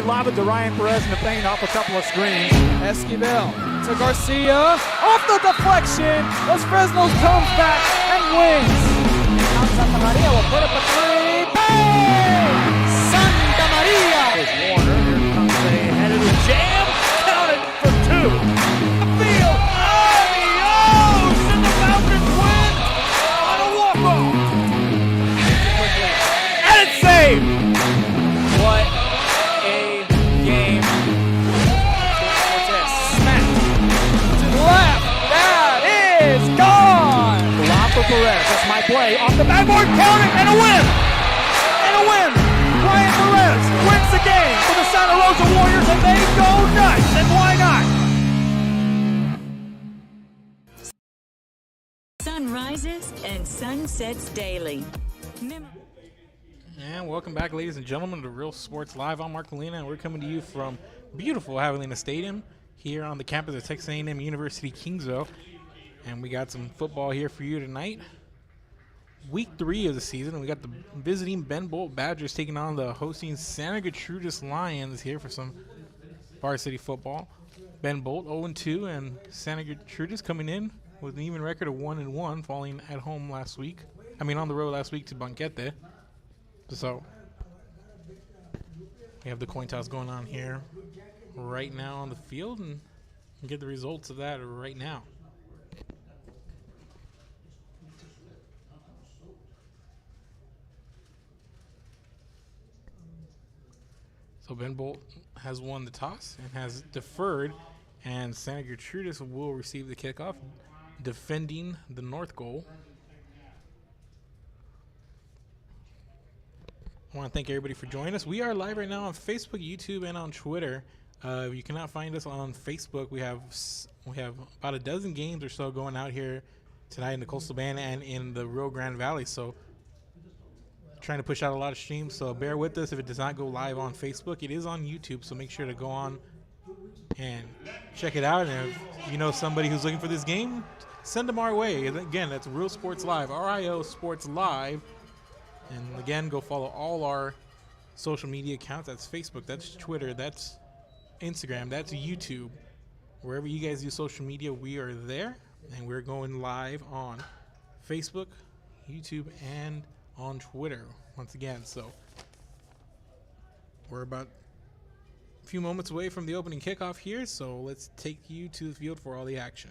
Lob it to Ryan Perez in the paint off a couple of screens. Esquivel to Garcia. Off the deflection. Los Fresnos comes back and wins. Now Santa Maria will put up a three. Bang! Santa Maria! Here's Warner. Here comes a headed jam. Counted for two. Field. Adios! And the Falcons win on a walk-off. And it's saved. What a game. Smack to the left. That is gone. Lob for Perez. That's my play. Off the backboard. Count it. And a win. And a win. Ryan Perez wins the game for the Santa Rosa Warriors, and they go nuts. And why not? Sun rises and sun sets daily. And welcome back, ladies and gentlemen, to Real Sports Live. I'm Mark Molina, and we're coming to you from beautiful Javelina Stadium here on the campus of Texas A&M University, Kingsville. And we got some football here for you tonight. Week 3 of the season, we got the visiting Ben Bolt Badgers taking on the hosting Santa Gertrudis Lions here for some varsity football. Ben Bolt 0-2, and Santa Gertrudis coming in with an even record of 1-1, falling at home last week. On the road last week to Banquete. So we have the coin toss going on here right now on the field, and we'll get the results of that right now. So Ben Bolt has won the toss and has deferred, and Santa Gertrudis will receive the kickoff, defending the north goal. I want to thank everybody for joining us. We are live right now on Facebook, YouTube, and on Twitter. If you cannot find us on Facebook, we have about a dozen games or so going out here tonight in the Coastal Bend and in the Rio Grande Valley. So trying to push out a lot of streams, so bear with us if it does not go live on Facebook. It is on YouTube, so make sure to go on and check it out. And if you know somebody who's looking for this game, send them our way. Again, that's Real Sports Live, RIO Sports Live. And again, go follow all our social media accounts. That's Facebook, that's Twitter, that's Instagram, that's YouTube. Wherever you guys do social media, we are there. And we're going live on Facebook, YouTube, and on Twitter once again. So we're about a few moments away from the opening kickoff here. So let's take you to the field for all the action.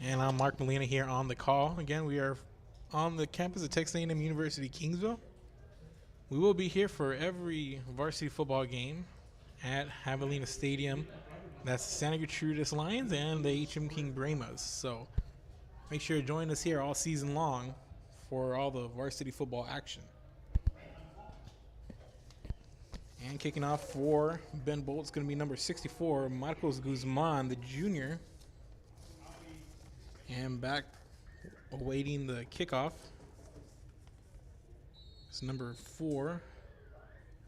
And I'm Mark Molina here on the call. Again, we are on the campus of Texas A&M University, Kingsville. We will be here for every varsity football game at Javelina Stadium. That's the Santa Gertrudis Lions and the H.M. King Bremas. So make sure to join us here all season long for all the varsity football action. And kicking off for Ben Bolt is going to be number 64, Marcos Guzman, the junior. And back awaiting the kickoff is number 4,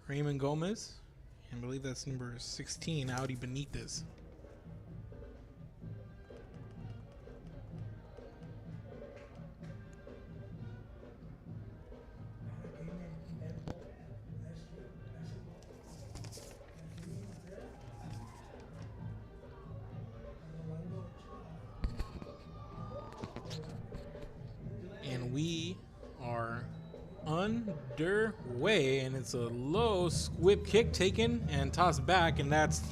Raymond Gomez. And I believe that's number 16, Audi Benitez. And we are underway, and it's a low squib kick taken and tossed back, and that's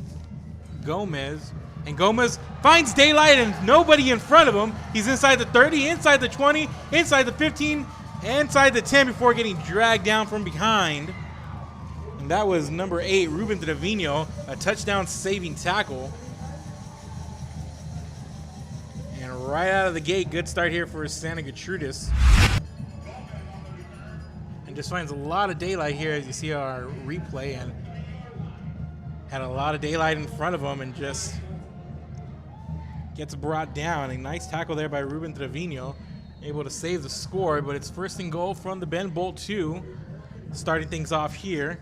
Gomez. And Gomez finds daylight and nobody in front of him. He's inside the 30, inside the 20, inside the 15, inside the 10 before getting dragged down from behind. And that was number 8, Ruben Trevino, a touchdown saving tackle. And right out of the gate, good start here for Santa Gertrudis. Just finds a lot of daylight here as you see our replay, and had a lot of daylight in front of him and just gets brought down. A nice tackle there by Ruben Trevino, able to save the score, but it's first and goal from the Ben Bolt 2, starting things off here.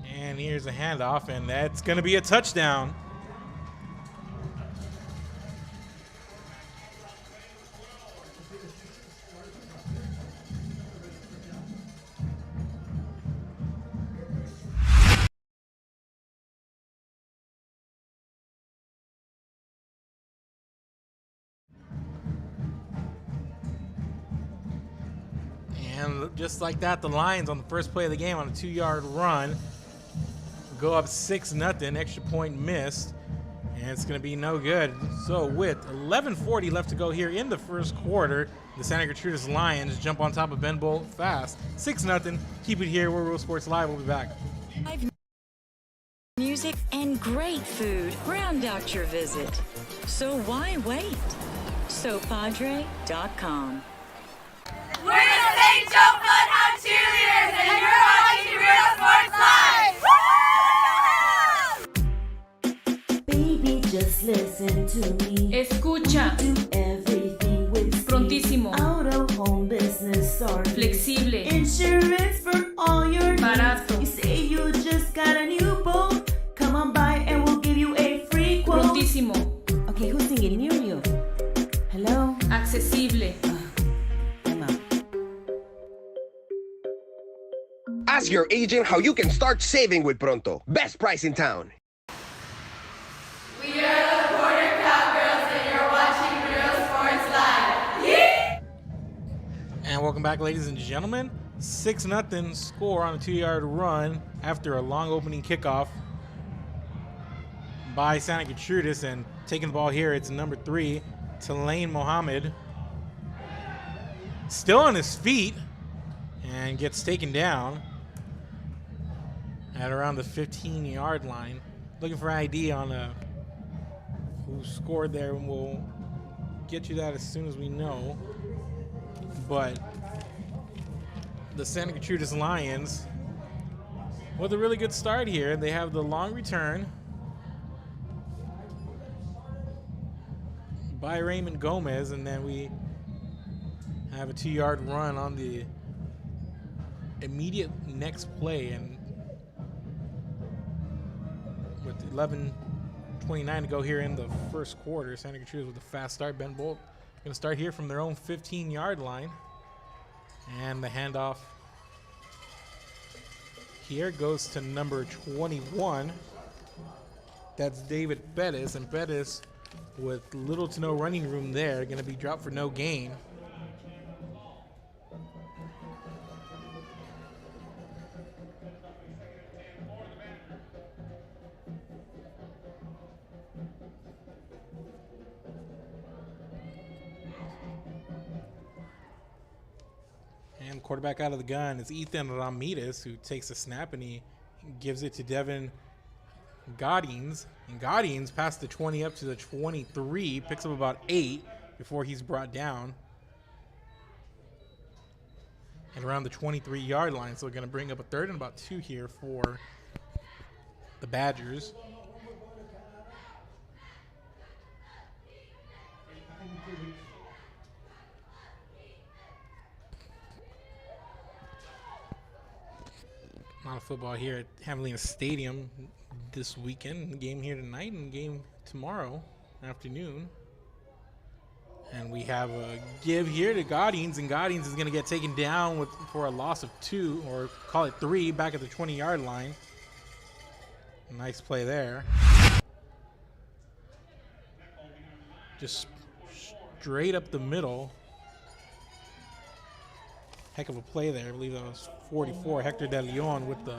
And here's a handoff, and that's going to be a touchdown. And just like that, the Lions on the first play of the game on a 2-yard run go up 6-0. Extra point missed, and it's going to be no good. So with 11:40 left to go here in the first quarter, the Santa Gertrudis Lions jump on top of Ben Bolt fast. 6-0. Keep it here. We're Real Sports Live. We'll be back. Live music and great food round out your visit. So why wait? SoPadre.com. We're the St. Joe Bloodhound Cheerleaders, and you're watching Real Sports Live! Baby, just listen to me. Escucha. Do everything with speed. Prontísimo. Out of home business or Flexible. insurance for all your Barato. needs. You say you just got a new boat. Come on by and we'll give you a free quote. Prontísimo. Okay, who's singing? You. Hello? Accesible. I'm out. Ask your agent how you can start saving with Pronto. Best price in town. We are the Border Cowgirls, and you're watching Real Sports Live. Yeah! And welcome back, ladies and gentlemen. 6-0 score on a 2-yard run after a long opening kickoff by Santa Gertrudis. And taking the ball here, it's number 3, Tulane Mohammed. Still on his feet and gets taken down at around the 15-yard line. Looking for ID on who scored there, and we'll get you that as soon as we know. But the Santa Gertrudis Lions with a really good start here. They have the long return by Raymond Gomez, and then we have a 2-yard run on the immediate next play. And with 11:29 to go here in the first quarter, Santa Gertrudis with a fast start. Ben Bolt going to start here from their own 15-yard line. And the handoff here goes to number 21. That's David Bettis, and Bettis with little to no running room there, going to be dropped for no gain. And quarterback out of the gun is Ethan Ramirez, who takes a snap and he gives it to Devin Godines. And Godines passed the 20 up to the 23, picks up about 8 before he's brought down at around the 23-yard line. So we're going to bring up a 3rd and about 2 here for the Badgers. A lot of football here at Javelina Stadium this weekend. Game here tonight and game tomorrow afternoon. And we have a give here to Godines, and Godines is going to get taken down for a loss of 2, or call it 3, back at the 20-yard line. Nice play there. Just straight up the middle. Heck of a play there. I believe that was 44, Hector De Leon, with the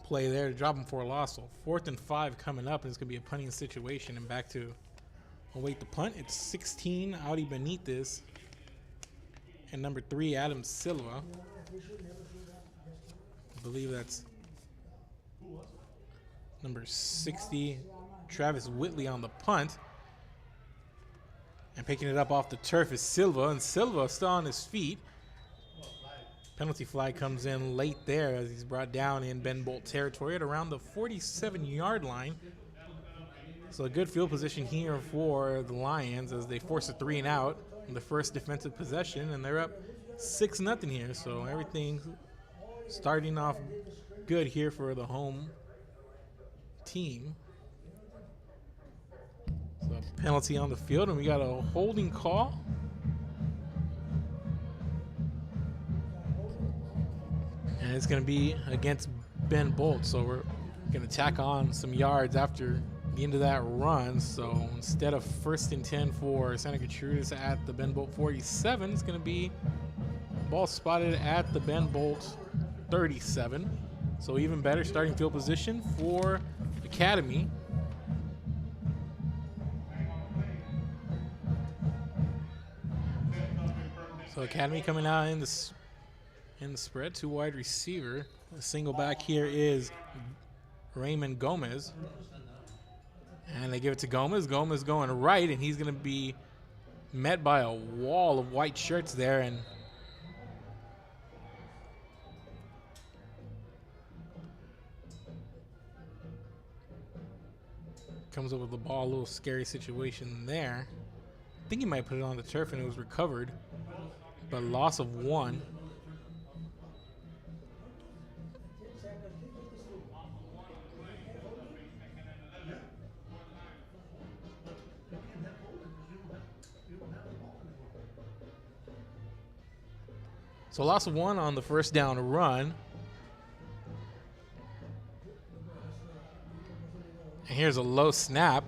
play there to drop him for a loss. So 4th and 5 coming up, and it's going to be a punting situation. And back to await the punt. It's 16, Audi Benitez, and number 3, Adam Silva. I believe that's number 60, Travis Whitley, on the punt. And picking it up off the turf is Silva, and Silva still on his feet. Penalty flag comes in late there as he's brought down in Ben Bolt territory at around the 47-yard line. So a good field position here for the Lions as they force a 3 and out in the first defensive possession, and they're up 6-0 here. So everything's starting off good here for the home team. So a penalty on the field, and we got a holding call. And it's going to be against Ben Bolt. So we're going to tack on some yards after the end of that run. So instead of 1st and 10 for Santa Gertrudis at the Ben Bolt 47, it's going to be Ball spotted at the Ben Bolt 37. So even better starting field position for Academy. So Academy coming out in the spread, 2 wide receiver. The single back here is Raymond Gomez. And they give it to Gomez. Gomez going right, and he's going to be met by a wall of white shirts there. And comes up with the ball, a little scary situation there. I think he might put it on the turf, and it was recovered. But loss of 1. So loss of 1 on the first down run. And here's a low snap.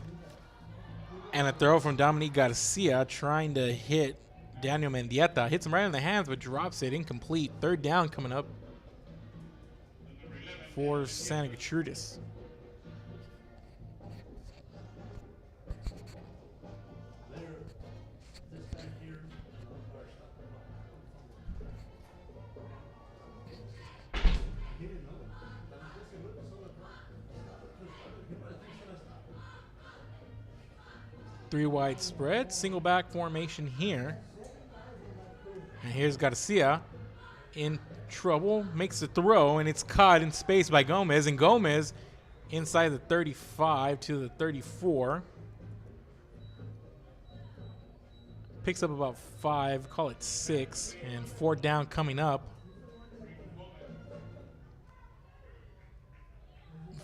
And a throw from Dominique Garcia trying to hit Daniel Mendieta. Hits him right in the hands, but drops it incomplete. 3rd down coming up for Santa Gertrudis. Three wide spread, single back formation here. And here's Garcia in trouble, makes the throw, and it's caught in space by Gomez. And Gomez inside the 35 to the 34. Picks up about 5, call it 6, and 4th down coming up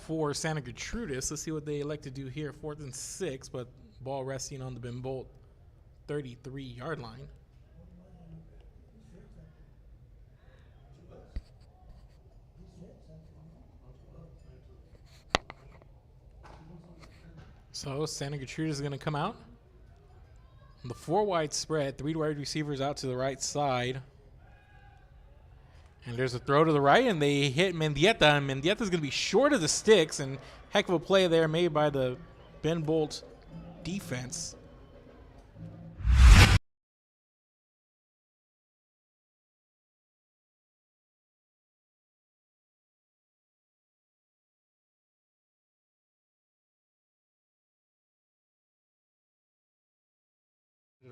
for Santa Gertrudis. Let's see what they elect to do here. 4th and 6, but ball resting on the Ben Bolt 33-yard line. So Santa Gertrudis is going to come out. The 4 wide spread, 3 wide receivers out to the right side. And there's a throw to the right, and they hit Mendieta, and Mendieta's going to be short of the sticks, and heck of a play there made by the Ben Bolt defense.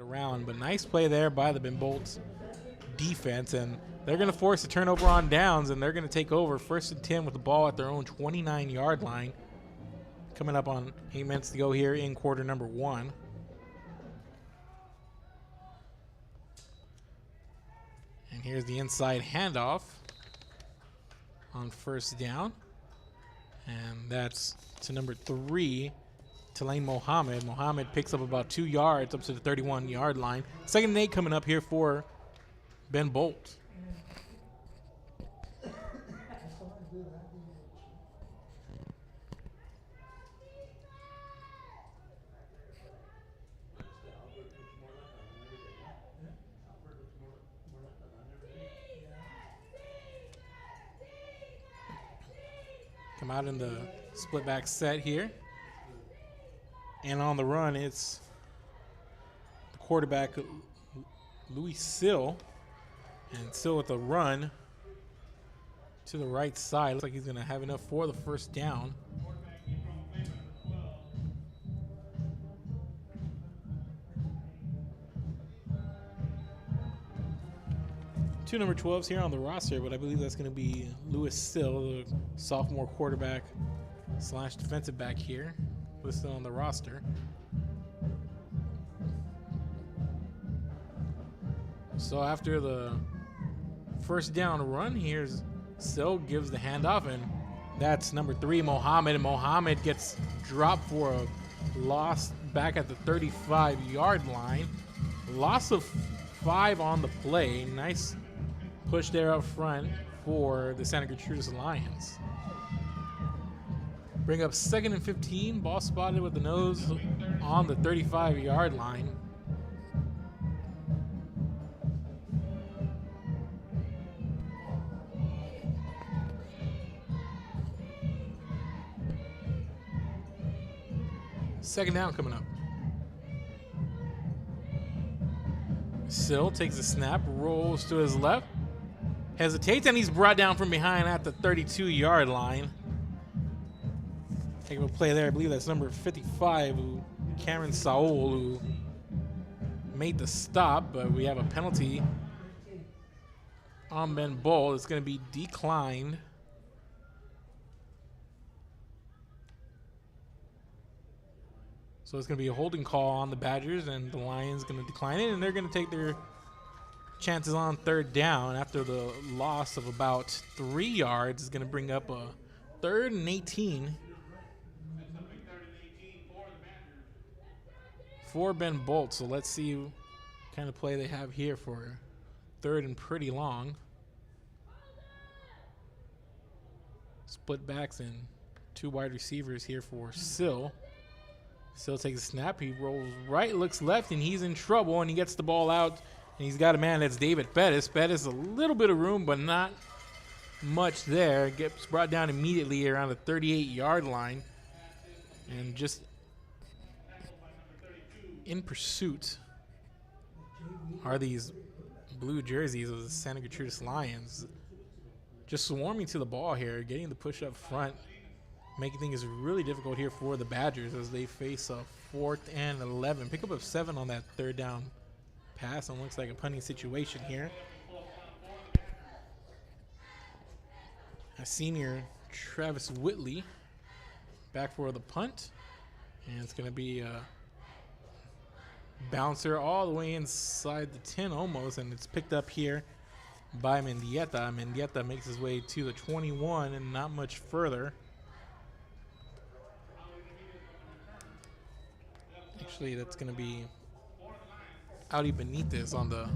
Around, but nice play there by the Ben Bolt's defense, and they're going to force a turnover on downs, and they're going to take over 1st and 10 with the ball at their own 29-yard line. Coming up on 8 minutes to go here in quarter number 1. And here's the inside handoff on 1st down. And that's to number 3, Tulane Mohammed. Mohammed picks up about 2 yards up to the 31-yard line. 2nd and 8 coming up here for Ben Bolt. Come out in the split back set here. And on the run, it's the quarterback, Louis Sill. And Sill with a run to the right side. Looks like he's going to have enough for the 1st down. Two number 12s here on the roster, but I believe that's going to be Louis Sill, the sophomore quarterback / defensive back here, listed on the roster. So after the 1st down run, here's Sill, gives the handoff, and that's number 3, Mohammed. And Mohammed gets dropped for a loss back at the 35-yard line. Loss of 5 on the play. Nice push there up front for the Santa Gertrudis Lions. Bring up 2nd and 15. Ball spotted with the nose on the 35-yard line. Second down coming up. Sill takes a snap, rolls to his left, hesitates, and he's brought down from behind at the 32-yard line. Take a play there. I believe that's number 55, Cameron Saul, who made the stop, but we have a penalty on Ben Bull. It's going to be declined. So it's going to be a holding call on the Badgers, and the Lions going to decline it, and they're going to take their chances on third down after the loss of about 3 yards. Is going to bring up a 3rd and 18 for Ben Bolt. So let's see what kind of play they have here for 3rd and pretty long. Split backs and 2 wide receivers here for Sill. Sill takes a snap. He rolls right, looks left, and he's in trouble, and he gets the ball out, and he's got a man. That's David Bettis. Bettis, a little bit of room, but not much there. Gets brought down immediately around the 38-yard line, and just in pursuit are these blue jerseys of the Santa Gertrudis Lions. Just swarming to the ball here, getting the push up front, making things really difficult here for the Badgers as they face a 4th and 11. Pick up of 7 on that 3rd down pass, and looks like a punting situation here. A senior Travis Whitley back for the punt, and it's going to be a bouncer all the way inside the 10 almost, and it's picked up here by Mendieta. Mendieta makes his way to the 21 and not much further. Actually, that's going to be Audi Benitez on the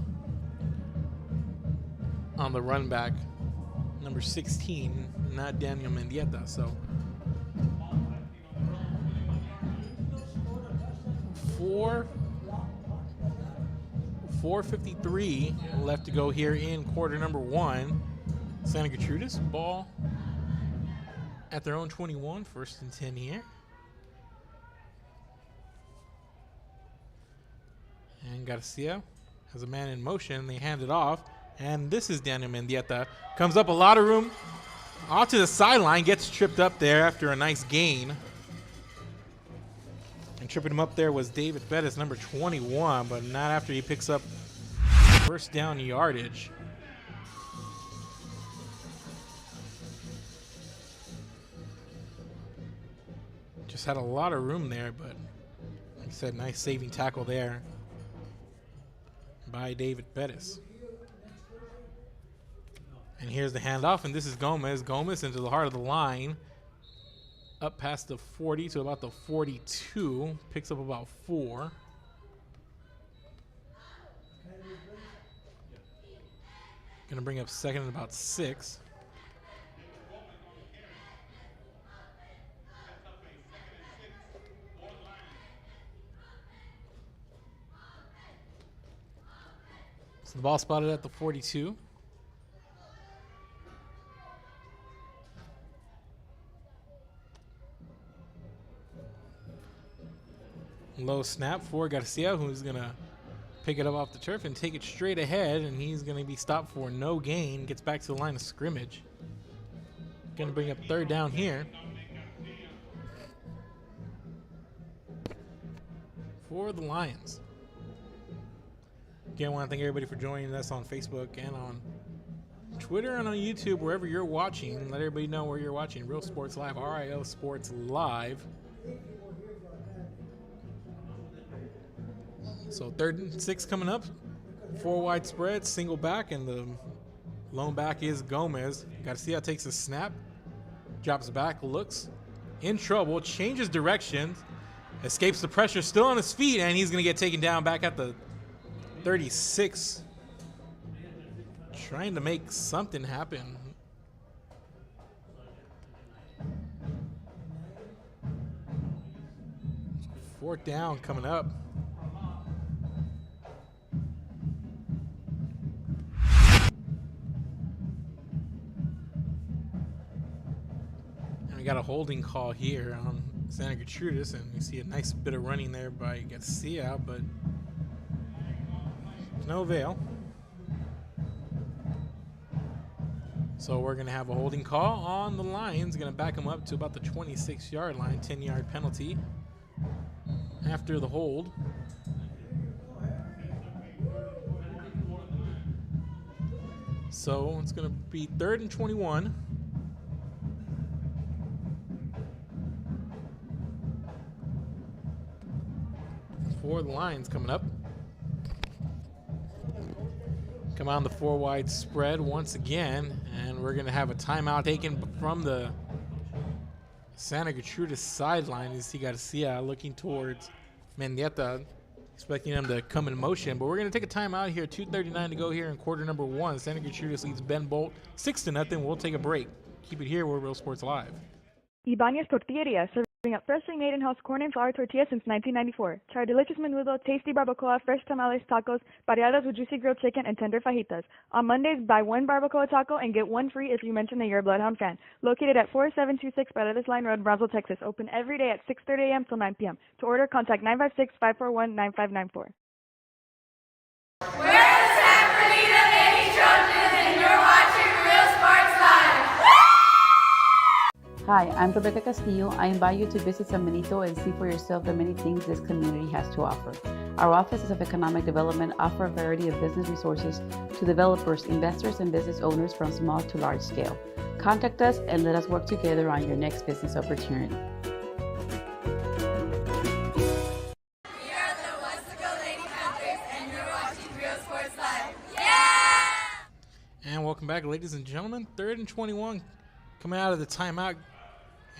run back, number 16, not Daniel Mendieta. So 4:53 left to go here in quarter number 1. Santa Gertrudis ball at their own 21, 1st and 10 here. And Garcia has a man in motion. They hand it off, and this is Daniel Mendieta. Comes up a lot of room, off to the sideline, gets tripped up there after a nice gain. And tripping him up there was David Bettis, number 21, but not after he picks up 1st down yardage. Just had a lot of room there, but like I said, nice saving tackle there by David Bettis. And here's the handoff, and this is Gomez. Gomez into the heart of the line, up past the 40 to about the 42, picks up about 4. Gonna bring up 2nd and about 6. So the ball spotted at the 42. Low snap for Garcia, who's going to pick it up off the turf and take it straight ahead, and he's going to be stopped for no gain. Gets back to the line of scrimmage. Going to bring up 3rd down here for the Lions. Again, I want to thank everybody for joining us on Facebook and on Twitter and on YouTube, wherever you're watching. Let everybody know where you're watching. Real Sports Live, RIO Sports Live. So 3rd and 6 coming up. 4 wide spread, single back, and the lone back is Gomez. Garcia takes a snap, drops back, looks in trouble, changes direction, escapes the pressure, still on his feet, and he's going to get taken down back at the 36. Trying to make something happen. Fourth down coming up. And we got a holding call here on Santa Gertrudis, and you see a nice bit of running there by Garcia, but no avail. So we're going to have a holding call on the Lions. Going to back them up to about the 26-yard line, 10-yard penalty after the hold. So it's going to be 3rd and 21. For the Lions coming up. Come on the 4 wide spread once again, and we're going to have a timeout taken from the Santa Gertrudis sideline. You see Garcia looking towards Mendieta, expecting him to come in motion. But we're going to take a timeout here. 2:39 to go here in quarter number 1. Santa Gertrudis leads Ben Bolt 6-0. We'll take a break. Keep it here. We're Real Sports Live. Ibanez Tortilleria, serving up freshly made in-house corn and flour tortillas since 1994. Try delicious menudo, tasty barbacoa, fresh tamales, tacos, pareadas with juicy grilled chicken, and tender fajitas. On Mondays, buy 1 barbacoa taco and get 1 free if you mention that you're a Bloodhound fan. Located at 4726 Paredes Line Road, Brownsville, Texas. Open every day at 6:30 a.m. till 9 p.m. To order, contact 956-541-9594. We're the Javelina Baby Trojans, and you're watching Real Sports Live. Hi, I'm Rebecca Castillo. I invite you to visit San Benito and see for yourself the many things this community has to offer. Our offices of economic development offer a variety of business resources to developers, investors, and business owners from small to large scale. Contact us and let us work together on your next business opportunity. We are the Westaco Lady Panthers, and you're watching Real Sports Live. Yeah! And welcome back, ladies and gentlemen. 3rd and 21 coming out of the timeout.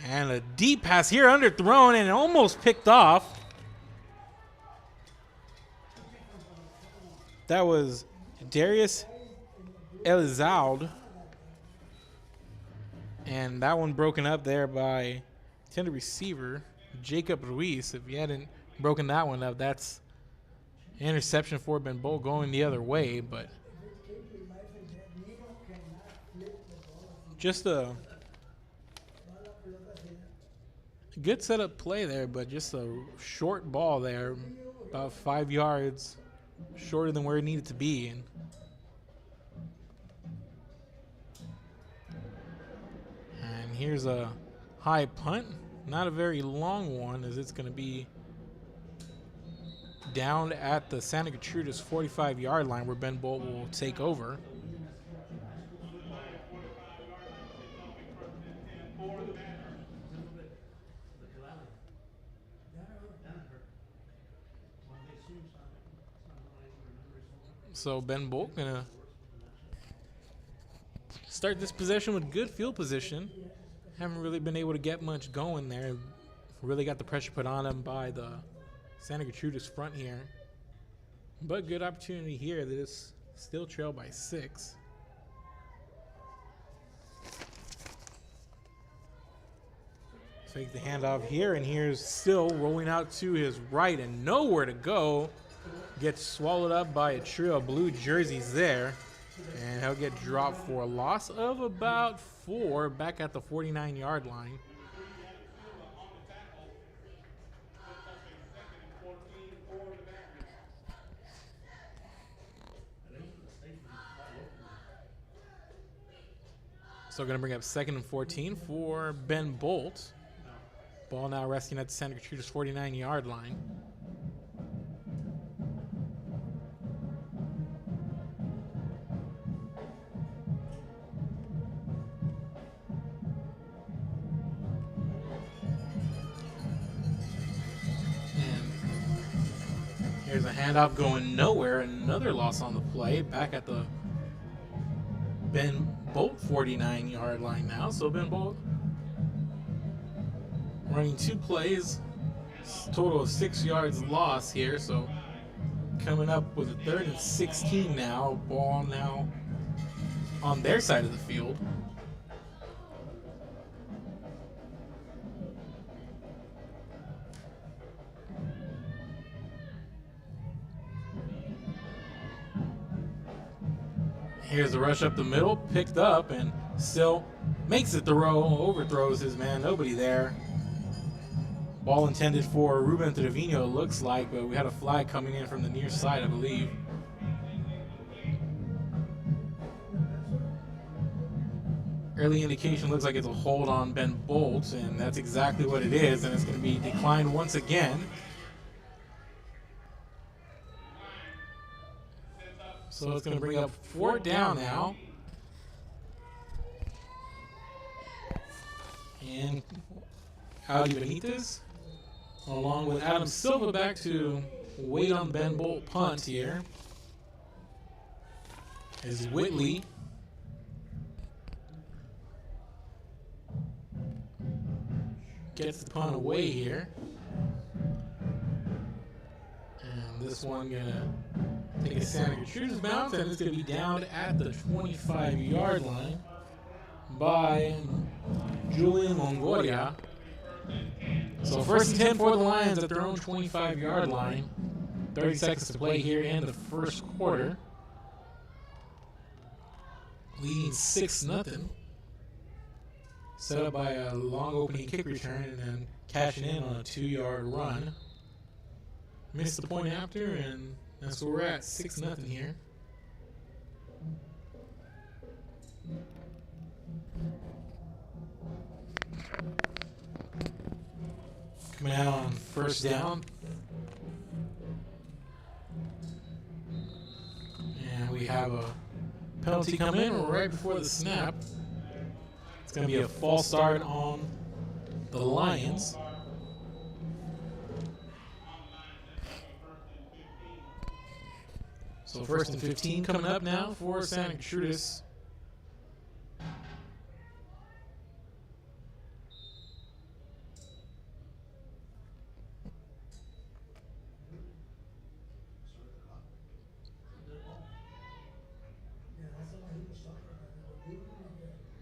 And a deep pass here underthrown and almost picked off. That was Darius Elizoud. And that one broken up there by intended receiver Jacob Ruiz. If you hadn't broken that one up, that's interception for Ben Bolt going the other way. But just a good setup play there, but just a short ball there, about 5 yards shorter than where it needed to be. And here's a high punt, not a very long one, as it's going to be down at the Santa Gertrudis 45-yard line where Ben Bolt will take over. So Ben Bolt gonna start this possession with good field position. Haven't really been able to get much going there. Really got the pressure put on him by the Santa Gertrudis front here. But good opportunity here. That is still trailed by 6. Take the handoff here, and here's still rolling out to his right and nowhere to go. Gets swallowed up by a trio of blue jerseys there, and he'll get dropped for a loss of about 4 back at the 49-yard line. So going to bring up 2nd and 14 for Ben Bolt. Ball now resting at the Santa Gertrudis 49-yard line. Here's a handoff going nowhere. Another loss on the play. Back at the Ben Bolt 49-yard line now. So Ben Bolt running 2 plays. Total of 6 yards lost here. So coming up with a 3rd and 16 now. Ball now on their side of the field. Here's the rush up the middle, picked up, and still makes the throw, overthrows his man, nobody there. Ball intended for Ruben Trevino, it looks like, but we had a flag coming in from the near side, I believe. Early indication looks like it's a hold on Ben Bolt, and that's exactly what it is, and it's going to be declined once again. So it's going to bring up 4th down now. And Audi Benitez, along with Adam Silva, back to wait on Ben Bolt punt here. Is Whitley. Gets the punt away here. And this one gonna take a Santa Gertrudis bounce, and it's gonna be down at the 25-yard line by Julian Longoria. So 1st and 10 for the Lions at their own 25-yard line. 30 seconds to play here in the first quarter. Leading 6-0. Set up by a long opening kick return and then cashing in on a 2-yard run. Missed the point after, and that's where we're at, 6-0 here. Coming out on 1st down. And we have a penalty come in right before the snap. It's going to be a false start on the Lions. So 1st and 15 coming up now for Santa Gertrudis.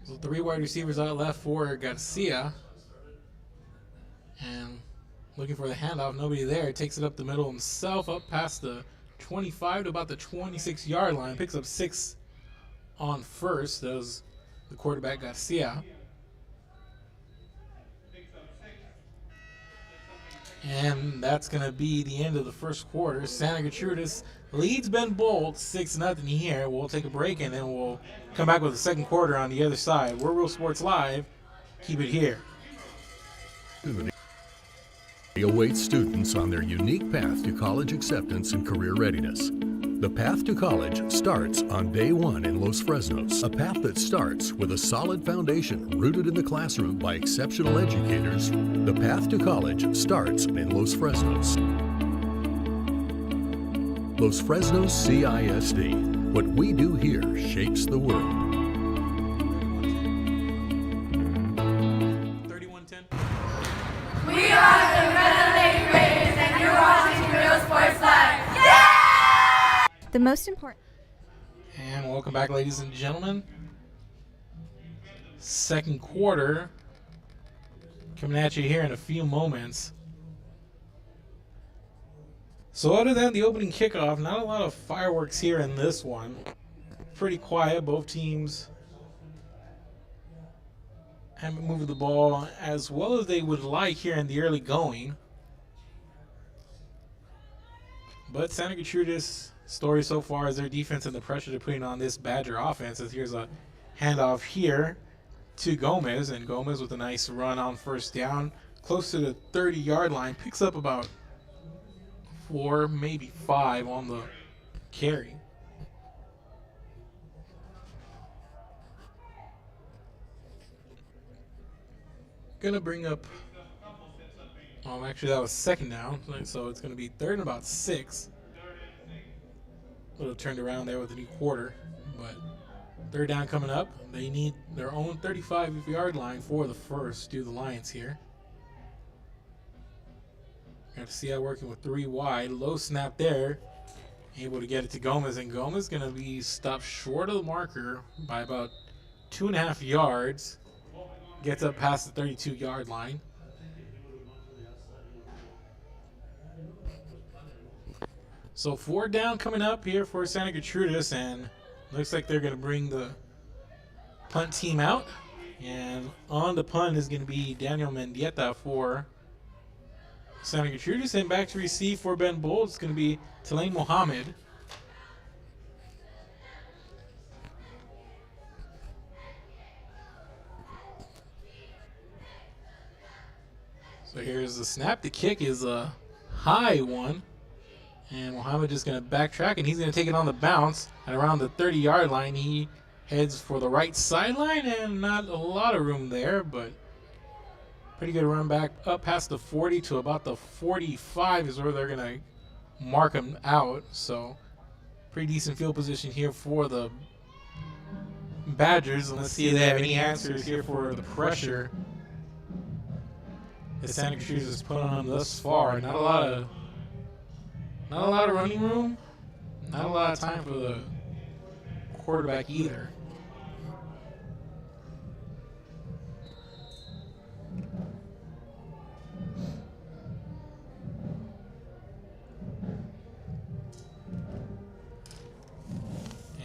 So 3 wide receivers out left for Garcia. And looking for the handoff, nobody there. Takes it up the middle himself, up past the 25 to about the 26-yard line. Picks up 6 on 1st. That was the quarterback, Garcia. And that's going to be the end of the first quarter. Santa Gertrudis leads Ben Bolt 6-0 here. We'll take a break and then we'll come back with the second quarter on the other side. We're Real Sports Live. Keep it here. Awaits students on their unique path to college acceptance and career readiness. The path to college starts on day 1 in Los Fresnos, a path that starts with a solid foundation rooted in the classroom by exceptional educators. The path to college starts in Los Fresnos. Los Fresnos CISD. What we do here shapes the world. 31-10. We are the Red Lady Raiders, and you're watching Real Sports Live. The most important. And welcome back, ladies and gentlemen. Second quarter coming at you here in a few moments. So other than the opening kickoff, not a lot of fireworks here in this one. Pretty quiet. Both teams haven't moved the ball as well as they would like here in the early going. But Santa Gertrudis' story so far is their defense and the pressure they're putting on this Badger offense. As here's a handoff here to Gomez, and Gomez with a nice run on 1st down, close to the 30-yard line, picks up about 4, maybe 5 on the carry. Gonna bring up, actually that was 2nd down, so it's gonna be 3rd and about 6. A little turned around there with a new quarter, but 3rd down coming up. They need their own 35-yard line for the first. Do the Lions here. Got to see how working with 3 wide. Low snap there. Able to get it to Gomez, and Gomez going to be stopped short of the marker by about 2.5 yards. Gets up past the 32-yard line. So 4th down coming up here for Santa Gertrudis, and looks like they're going to bring the punt team out. And on the punt is going to be Daniel Mendieta for Santa Gertrudis sent back to receive for Ben Bolt. It's going to be Tulane Mohammed. So here's the snap. The kick is a high one. And Mohammed just going to backtrack, and he's going to take it on the bounce. At around the 30-yard line, he heads for the right sideline, and not a lot of room there, but pretty good run back up past the 40 to about the 45 is where they're going to mark him out. So pretty decent field position here for the Badgers. And let's see if they have any answers here for the pressure that Santa Cruz has put on them thus far. Not a lot of running room. Not a lot of time for the quarterback either.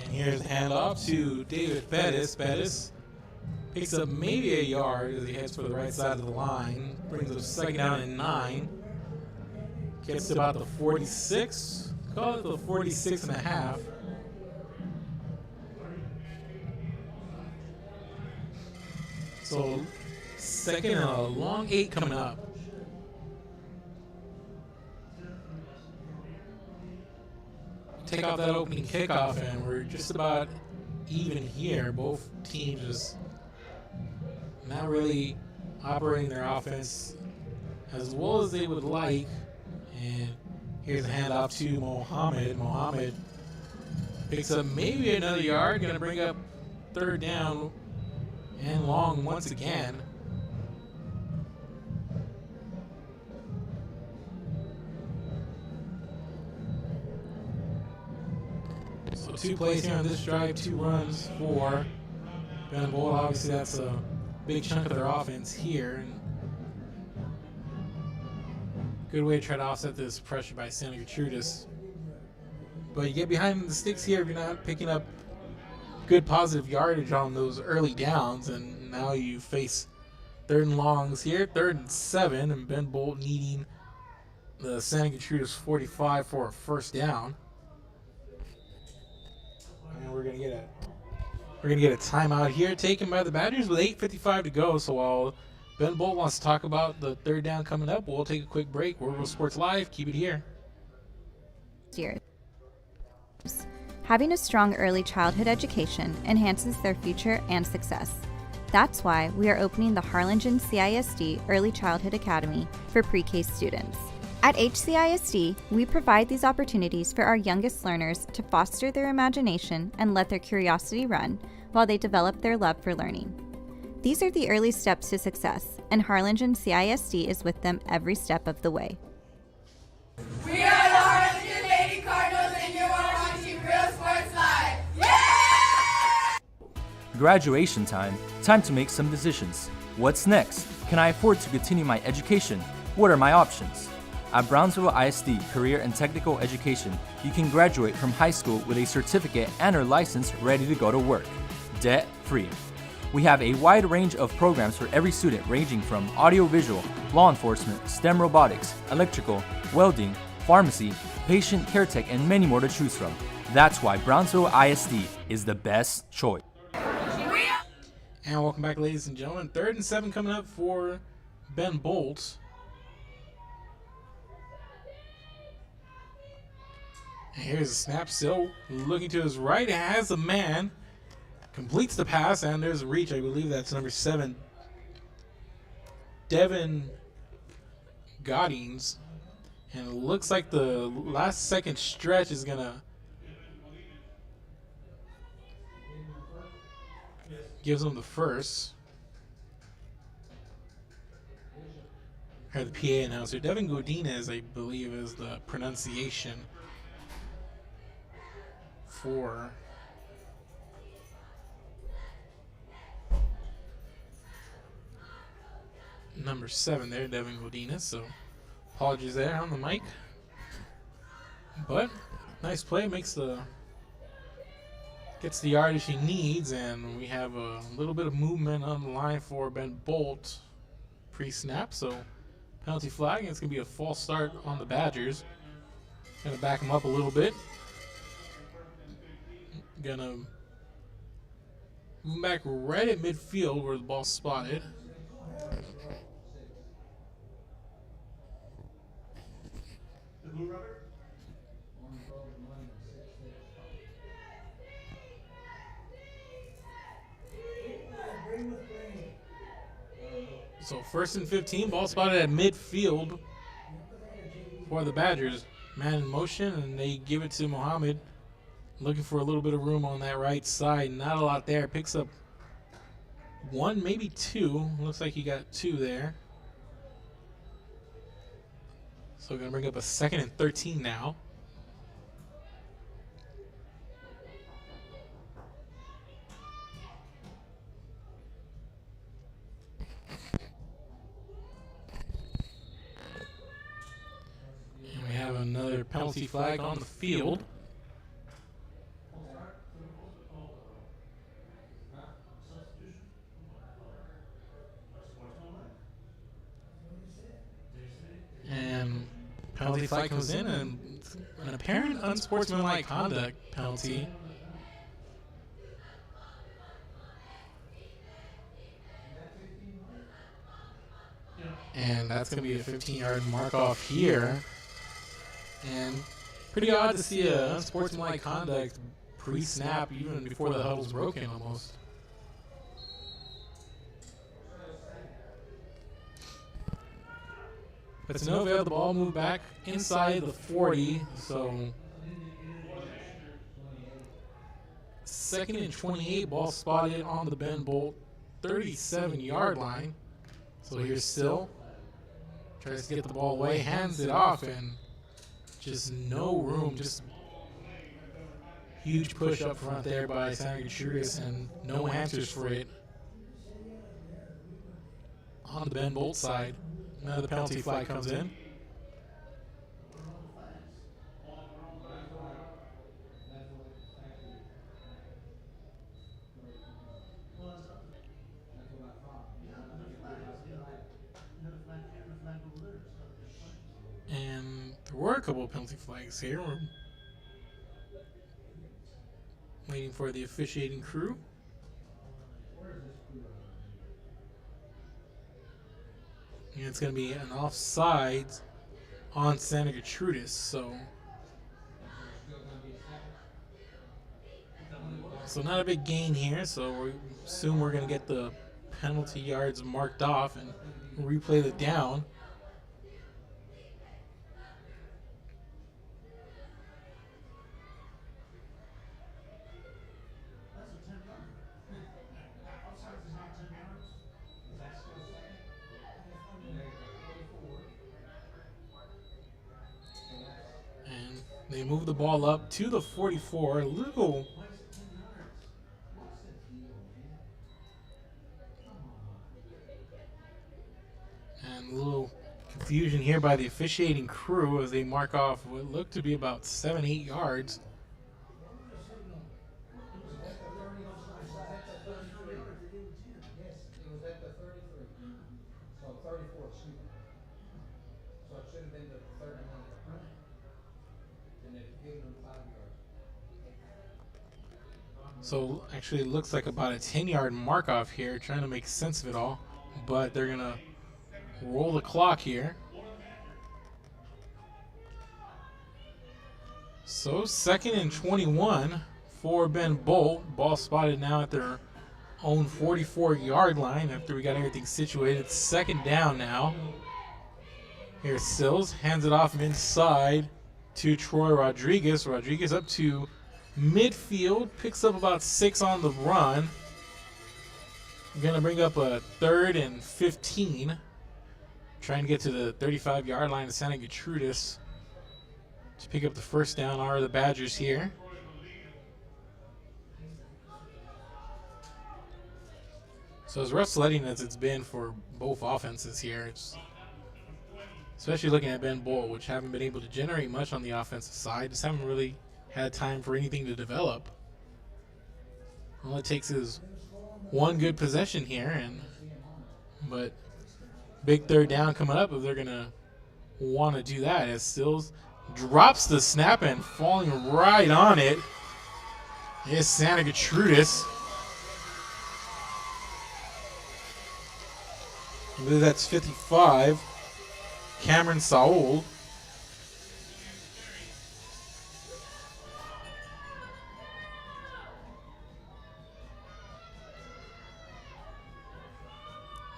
And here's the handoff to David Bettis. Bettis picks up maybe a yard as he heads for the right side of the line. Brings up second down and 9. Gets to about the 46. Call it the 46 and a half. So second and a long 8 coming up. Take off that opening kickoff, and we're just about even here. Both teams just not really operating their offense as well as they would like. And here's a handoff to Mohammed. Mohammed picks up maybe another yard. Going to bring up third down and long once again. So 2 plays here on this drive, 2 runs for Ben Bolt. Obviously, that's a big chunk of their offense here. And good way to try to offset this pressure by Santa Gertrudis. But you get behind the sticks here if you're not picking up good positive yardage on those early downs. And now you face third and longs here, 3rd and 7, and Ben Bolt needing the Santa Gertrudis 45 for a first down. And we're gonna get a timeout here taken by the Badgers with 8:55 to go. So while Ben Bolt wants to talk about the third down coming up, we'll take a quick break. World Sports Live, keep it here. Having a strong early childhood education enhances their future and success. That's why we are opening the Harlingen CISD Early Childhood Academy for pre-K students. At HCISD, we provide these opportunities for our youngest learners to foster their imagination and let their curiosity run while they develop their love for learning. These are the early steps to success, and Harlingen CISD is with them every step of the way. We are the Harlingen Lady Cardinals, and you're watching Real Sports Live. Yeah! Graduation time. Time to make some decisions. What's next? Can I afford to continue my education? What are my options? At Brownsville ISD Career and Technical Education, you can graduate from high school with a certificate and or license ready to go to work, debt-free. We have a wide range of programs for every student ranging from audiovisual, law enforcement, STEM robotics, electrical, welding, pharmacy, patient care tech, and many more to choose from. That's why Brownsville ISD is the best choice. And welcome back, ladies and gentlemen. 3rd and 7 coming up for Ben Bolt. And here's a snap, still looking to his right, has a man, completes the pass, and there's a reach. I believe that's number 7, Devin Goddings. And it looks like the last second stretch is gonna gives him the first. Or the PA announcer. Devin Godinez, I believe, is the pronunciation for number 7 there, Devin Godinez. So apologies there on the mic. But nice play, gets the yardage he needs, and we have a little bit of movement on the line for Ben Bolt pre-snap. So penalty flag, and it's going to be a false start on the Badgers. Going to back them up a little bit. Going to move back right at midfield where the ball's spotted. So 1st and 15, ball spotted at midfield for the Badgers. Man in motion, and they give it to Mohammed. Looking for a little bit of room on that right side. Not a lot there. Picks up 1, maybe 2. Looks like he got 2 there. So going to bring up a 2nd and 13 now. And we have another penalty flag on the field. And penalty flag comes in, and an apparent unsportsmanlike conduct penalty. And that's going to be a 15-yard mark off here. And pretty odd to see a unsportsmanlike conduct pre-snap, even before the huddle's broken almost. But to no avail, the ball moved back inside the 40, so 2nd and 28, ball spotted on the Ben Bolt 37-yard line. So here's Still, tries to get the ball away, hands it off, and just no room, just huge push up front there by Santa Gertrudis, and no answers for it on the Ben Bolt side. Now the penalty flag comes in. And there were a couple of penalty flags here. We're waiting for the officiating crew. And it's going to be an offside on Santa Gertrudis, so not a big gain here, so we assume we're going to get the penalty yards marked off and replay the down. They move the ball up to the 44. A little confusion here by the officiating crew as they mark off what looked to be about 7-8 yards. So actually it looks like about a 10-yard mark off here, trying to make sense of it all, but they're gonna roll the clock here. So 2nd and 21 for Ben Bolt. Ball spotted now at their own 44-yard line after we got everything situated. 2nd down now. Here's Sills, hands it off inside to Troy Rodriguez. Rodriguez up to midfield, picks up about 6 on the run. We're going to bring up a 3rd and 15. Trying to get to the 35-yard line of Santa Gertrudis to pick up the first down are the Badgers here. So as rough sledding as it's been for both offenses here, especially looking at Ben Bolt, which haven't been able to generate much on the offensive side, just haven't really had time for anything to develop. All it takes is one good possession here, but Big third down coming up if they're going to want to do that. As Stills drops the snap and falling right on it is Santa Gertrudis. I believe that's 55. Cameron Saul.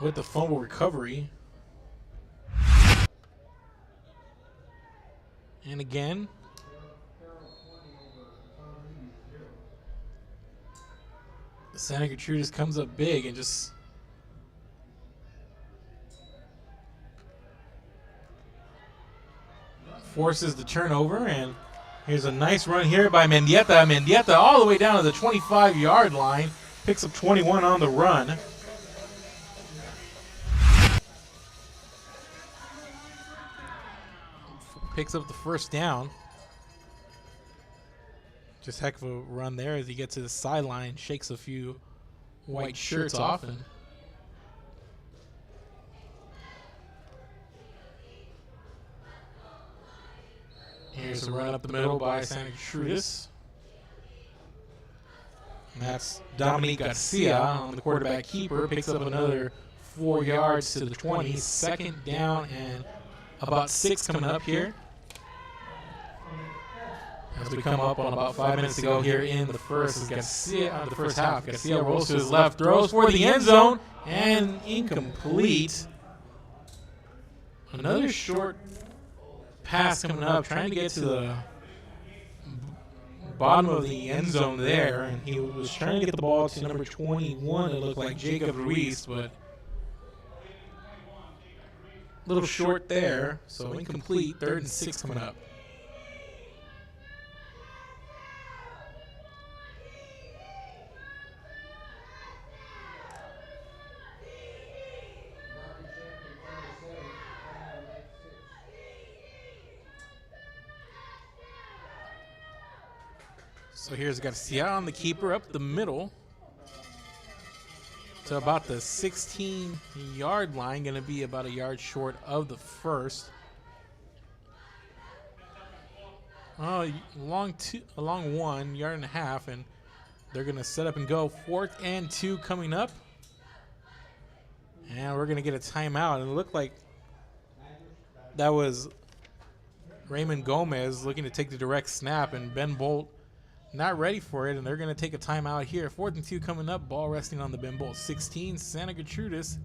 With the fumble recovery. And again, Santa Gertrudis comes up big and just forces the turnover. And here's a nice run here by Mendieta. Mendieta all the way down to the 25-yard line. Picks up 21 on the run. Picks up the first down. Just heck of a run there as he gets to the sideline, shakes a few white shirts off. And here's a run up the middle by Santa Gertrudis. And that's Dominique Garcia on the quarterback keeper. Picks up another 4 yards to the 20. Second down and about 6 coming up here. As we come up on about 5 minutes to go here in the first half. Garcia rolls to his left, throws for the end zone, and incomplete. Another short pass coming up, trying to get to the bottom of the end zone there, and he was trying to get the ball to number 21. It looked like Jacob Ruiz, but a little short there, so incomplete. 3rd and 6 coming up. So here's Garcia on the keeper up the middle to about the 16-yard line. Going to be about a yard short of the first. Oh, long 1 yard and a half, and they're going to set up and go. 4th and 2 coming up. And we're going to get a timeout. And it looked like that was Raymond Gomez looking to take the direct snap, and Ben Bolt not ready for it, and they're going to take a timeout here. 4th and 2 coming up. Ball resting on the Ben Bolt 16. Santa Gertrudis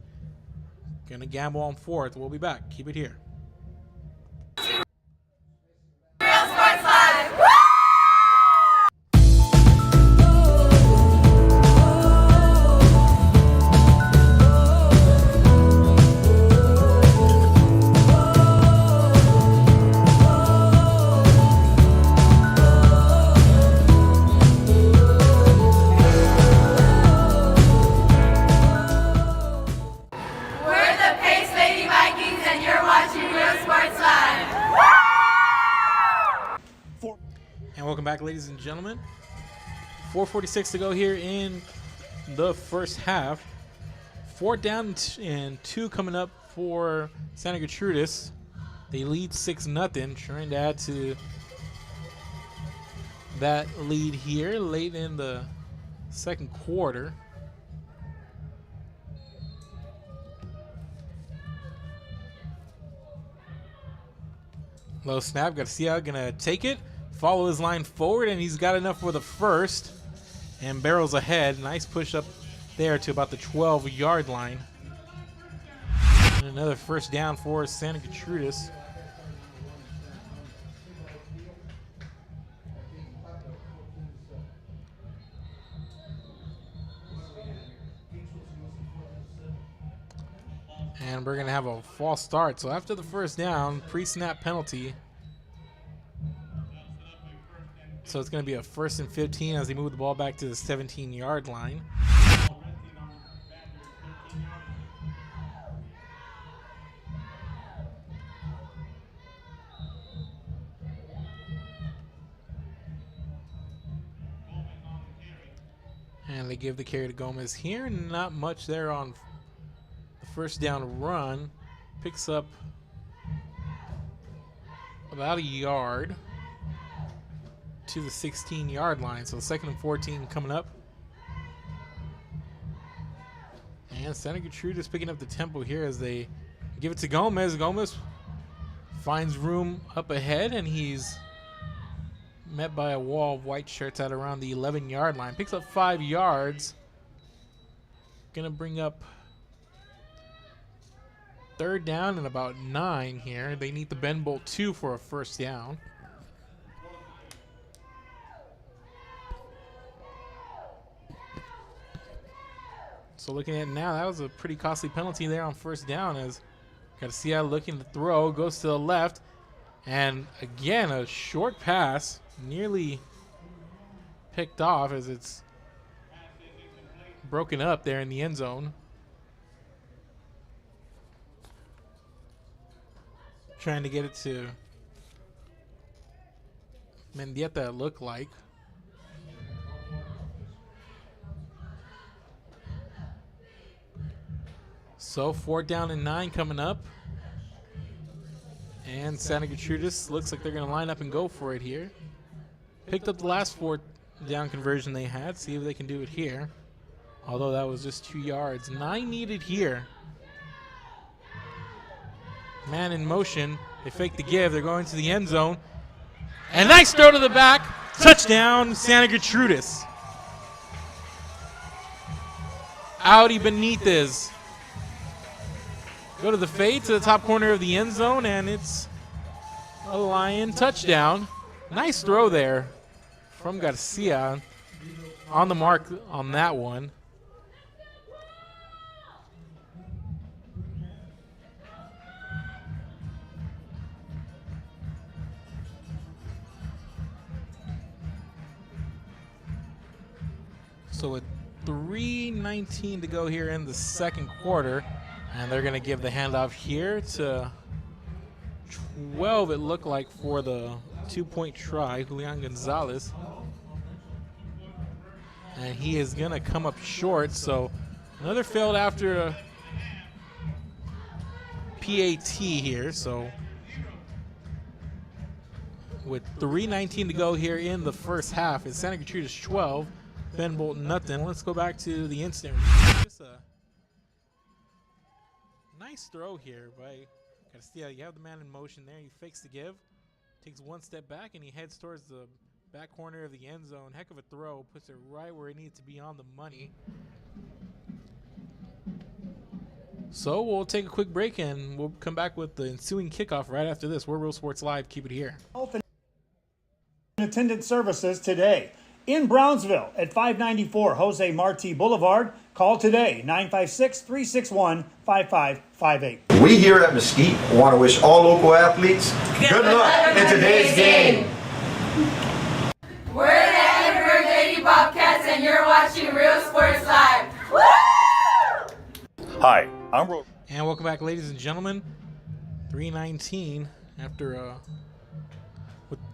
going to gamble on 4th. We'll be back. Keep it here. Ladies and gentlemen, 4:46 to go here in the first half. 4th down and 2 coming up for Santa Gertrudis. They lead 6-0, trying to add to that lead here late in the second quarter. Low snap, Garcia gonna take it. Follow his line forward, and he's got enough for the first and barrels ahead. Nice push up there to about the 12-yard line. And another first down for Santa Gertrudis. And we're going to have a false start. So after the first down, pre-snap penalty. So it's going to be a 1st and 15 as they move the ball back to the 17-yard line. And they give the carry to Gomez here. Not much there on the first down run. picks up about a yard to the 16-yard line. So 2nd and 14 coming up. And Santa Gertrudis picking up the tempo here as they give it to Gomez. Gomez finds room up ahead, and he's met by a wall of white shirts at around the 11-yard line. Picks up 5 yards. Gonna bring up 3rd down and about 9 here. They need the Ben Bolt 2 for a 1st down. So looking at it now, that was a pretty costly penalty there on 1st down, as Garcia looking to throw, goes to the left, and again a short pass, nearly picked off as it's broken up there in the end zone. Trying to get it to Mendieta, it looked like. So 4th down and 9 coming up. And Santa Gertrudis looks like they're going to line up and go for it here. Picked up the last 4th down conversion they had. See if they can do it here. Although that was just 2 yards. 9 needed here. Man in motion. They fake the give. They're going to the end zone. And nice throw to the back. Touchdown, Santa Gertrudis. Audi Benitez. Go to the fade to the top corner of the end zone, and it's a Lion touchdown. Nice throw there from Garcia. On the mark on that one. So with 3:19 to go here in the 2nd quarter, and they're going to give the handoff here to 12, it looked like, for the 2-point try, Julian Gonzalez. And he is going to come up short, so another failed after a PAT here. So with 3:19 to go here in the 1st half, it's Santa Gertrudis 12, Ben Bolt nothing. Let's go back to the instant. Just a nice throw here by Garcia. You have the man in motion there. He fakes the give, takes 1 step back, and he heads towards the back corner of the end zone. Heck of a throw. Puts it right where it needs to be, on the money. So we'll take a quick break, and we'll come back with the ensuing kickoff right after this. We're Real Sports Live. Keep it here. Health and attendant services today in Brownsville at 594 Jose Marti Boulevard. Call today, 956-361-5558. We here at Mesquite want to wish all local athletes good luck in today's game. We're the Edinburgh Lady Bobcats, and you're watching Real Sports Live. Woo! Hi, I'm Ro. And welcome back, ladies and gentlemen. 3:19 after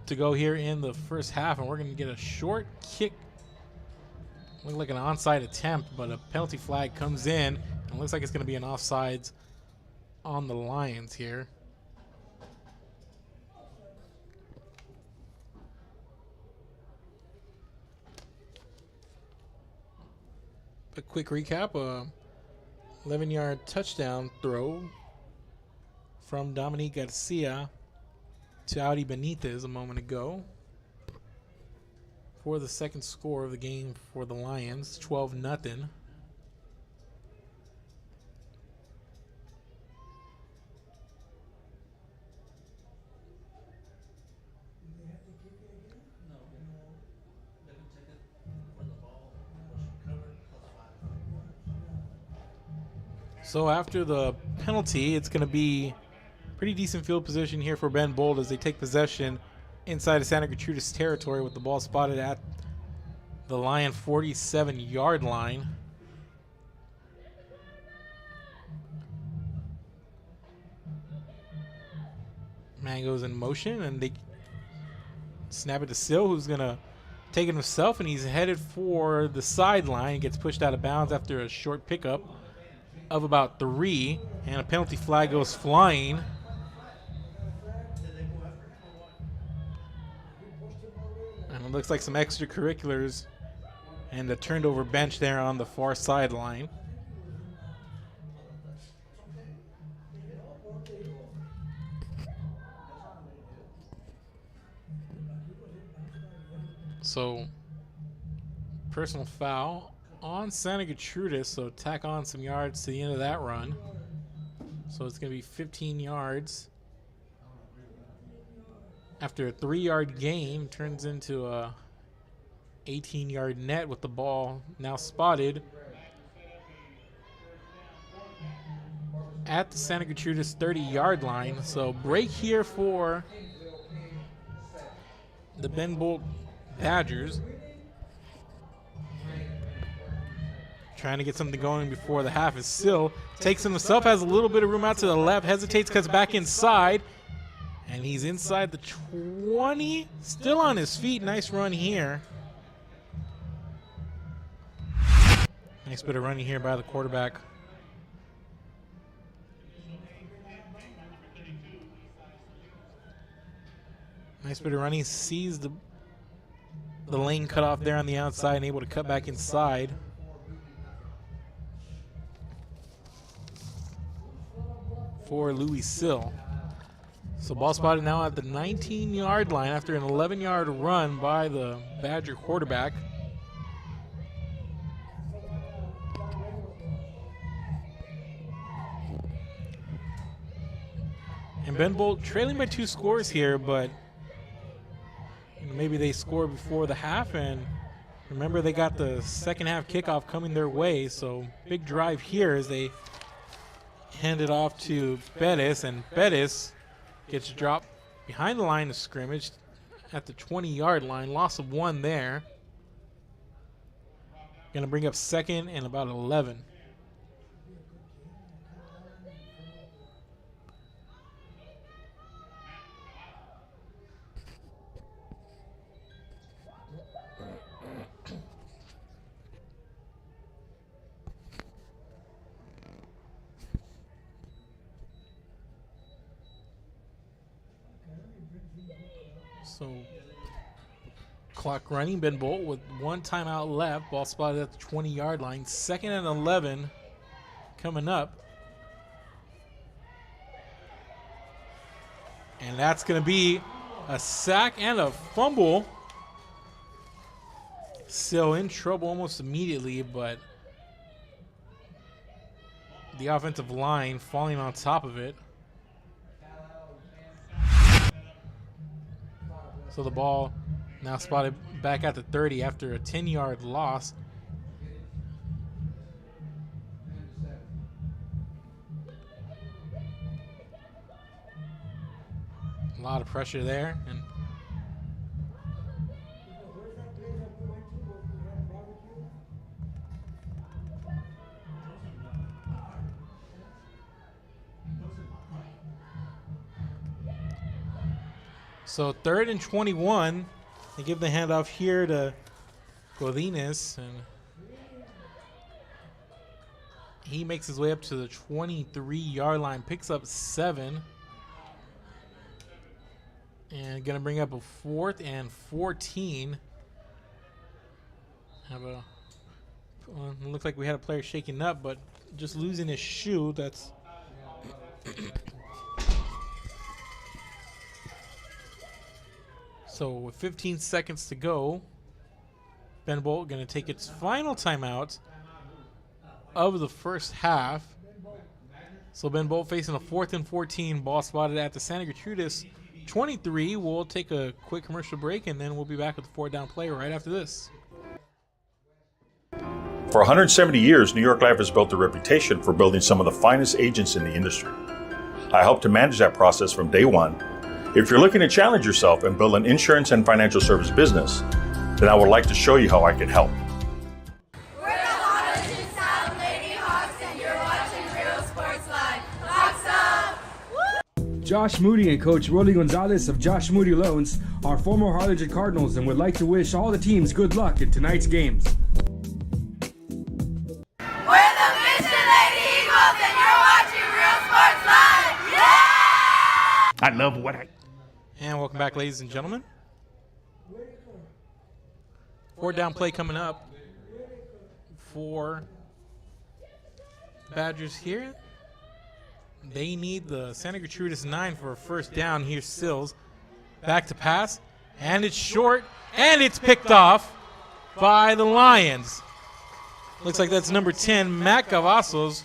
to go here in the 1st half, and we're going to get a short kick. Look like an onside attempt, but a penalty flag comes in, and looks like it's going to be an offsides on the Lions here. A quick recap: 11-yard touchdown throw from Dominique Garcia to Audi Benitez a moment ago for the 2nd score of the game for the Lions, 12-0. So after the penalty, it's going to be pretty decent field position here for Ben Bolt as they take possession inside of Santa Gertrudis territory with the ball spotted at the Lion 47-yard line. Man goes in motion, and they snap it to Sill, who's going to take it himself, and he's headed for the sideline. Gets pushed out of bounds after a short pickup. of about 3, and a penalty flag goes flying. And it looks like some extracurriculars and a turned over bench there on the far sideline. So, personal foul on Santa Gertrudis, so tack on some yards to the end of that run. So it's going to be 15 yards. After a 3-yard gain, turns into a 18-yard net with the ball now spotted at the Santa Gertrudis 30-yard line. So break here for the Ben Bolt Badgers. Trying to get something going before the half is still. Takes himself, has a little bit of room out to the left, hesitates, cuts back inside. And he's inside the 20, still on his feet. Nice run here. Nice bit of running here by the quarterback. Nice bit of running, sees the lane cut off there on the outside and able to cut back inside. For Louis Sill. So ball spotted now at the 19-yard line after an 11-yard run by the Badger quarterback. And Ben Bolt trailing by 2 scores here, but maybe they score before the half, and remember they got the second half kickoff coming their way, so big drive here as they hand it off to Bettis, and Bettis gets dropped behind the line of scrimmage at the 20-yard line. Loss of 1 there. Going to bring up second and about 11. So clock running, Ben Bolt with 1 timeout left. Ball spotted at the 20-yard line. 2nd and 11 coming up. And that's going to be a sack and a fumble. Still in trouble almost immediately, but the offensive line falling on top of it. So the ball now spotted back at the 30 after a 10-yard loss. A lot of pressure there. And so 3rd and 21, they give the handoff here to Godinez, and he makes his way up to the 23-yard line, picks up 7, and gonna bring up a 4th and 14. It looks like we had a player shaking up, but just losing his shoe. That's so with 15 seconds to go, Ben Bolt going to take its final timeout of the first half. So Ben Bolt facing a 4th and 14, ball spotted at the Santa Gertrudis 23. We'll take a quick commercial break, and then we'll be back with the 4th down play right after this. For 170 years, New York Life has built a reputation for building some of the finest agents in the industry. I helped to manage that process from day one. If you're looking to challenge yourself and build an insurance and financial service business, then I would like to show you how I can help. We're the Harlingen South Lady Hawks, and you're watching Real Sports Live. Hawks up! Josh Moody and Coach Rolly Gonzalez of Josh Moody Loans are former Harlingen Cardinals and would like to wish all the teams good luck in tonight's games. We're the Mission Lady Eagles! I love what I... And welcome back, ladies and gentlemen. 4th down play coming up for Badgers here. They need the Santa Gertrudis 9 for a 1st down. Here's Sills. Back to pass. And it's short. And it's picked off by the Lions. Looks like that's number 10, Matt Cavazos,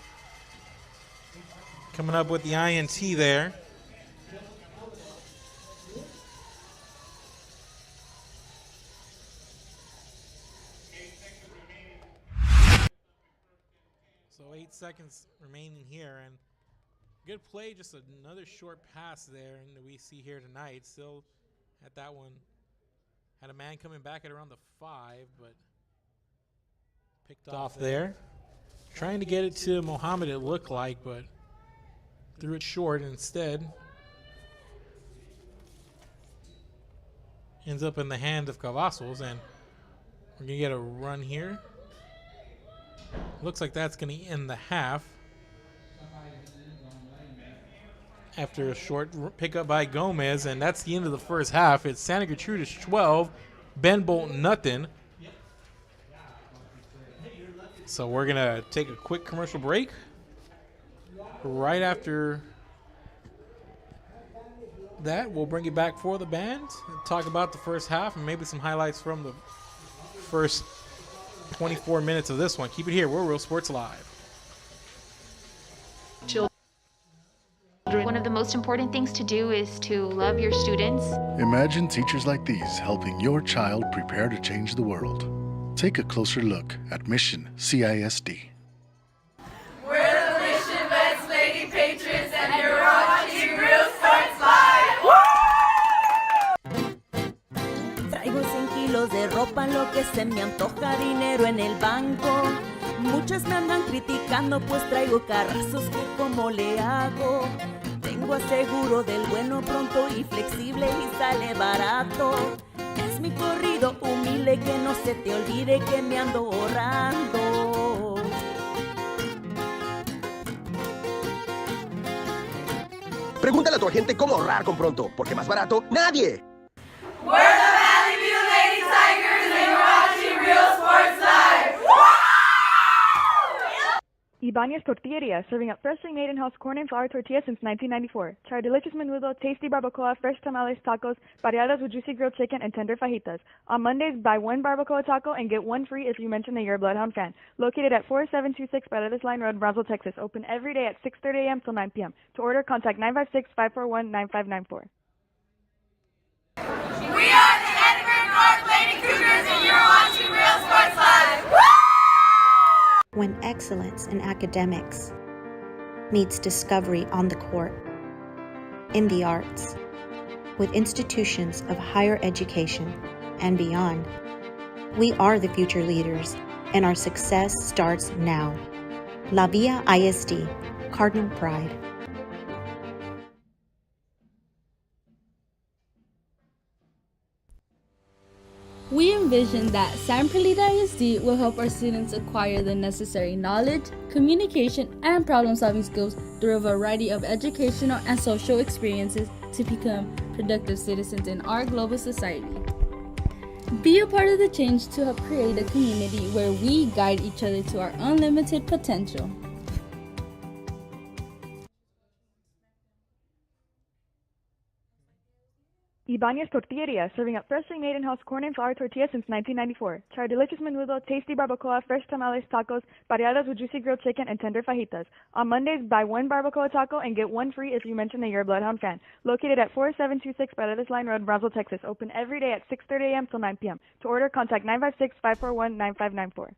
coming up with the INT there. So 8 seconds remaining here, and good play, just another short pass there, and we see here tonight. Still at that one, had a man coming back at around the 5, but picked off there. Trying to get it to Mohammed, it looked like, but threw it short instead. Ends up in the hand of Cavazos, and we're going to get a run here. Looks like that's going to end the half. After a short pickup by Gomez, and that's the end of the first half. It's Santa Gertrudis 12, Ben Bolt nothing. So we're going to take a quick commercial break. Right after that, we'll bring it back for the band and talk about the first half and maybe some highlights from the first 24 minutes of this one. Keep it here. We're Real Sports Live. One of the most important things to do is to love your students. Imagine teachers like these helping your child prepare to change the world. Take a closer look at Mission CISD. We're the Mission Vets Lady Patriots, and you're watching Real Sports Live. Traigo 100 kilos de ropa, lo que se me antoja, dinero en el banco. Muchas me andan criticando, pues traigo carrazos que como le hago. Tengo aseguro del bueno, pronto y flexible y sale barato. Es mi corrido humilde, que no se te olvide que me ando ahorrando. Pregúntale a tu agente cómo ahorrar con Pronto, porque más barato, nadie. We're the Valley View Lady Tigers, and you're watching Real Sports Live. Ibanez Tortilleria, serving up freshly made in-house corn and flour tortillas since 1994. Try delicious menudo, tasty barbacoa, fresh tamales, tacos, variadas with juicy grilled chicken, and tender fajitas. On Mondays, buy 1 barbacoa taco and get 1 free if you mention that you're a Bloodhound fan. Located at 4726 Paredes Line Road, Brownsville, Texas. Open every day at 6:30 a.m. till 9 p.m. To order, contact 956-541-9594. We are the Edinburgh North Lady Cougars, and you're watching Real Sports Live. When excellence in academics meets discovery on the court, in the arts, with institutions of higher education and beyond, we are the future leaders, and our success starts now. La Villa ISD, Cardinal Pride. We envision that San Perlita ISD will help our students acquire the necessary knowledge, communication, and problem-solving skills through a variety of educational and social experiences to become productive citizens in our global society. Be a part of the change to help create a community where we guide each other to our unlimited potential. Ibanez Tortilleria, serving up freshly made in-house corn and flour tortillas since 1994. Try delicious menudo, tasty barbacoa, fresh tamales, tacos, variadas with juicy grilled chicken, and tender fajitas. On Mondays, buy 1 barbacoa taco and get 1 free if you mention that you're a Bloodhound fan. Located at 4726 Paredes Line Road, Brownsville, Texas. Open every day at 6:30 a.m. till 9 p.m. To order, contact 956-541-9594.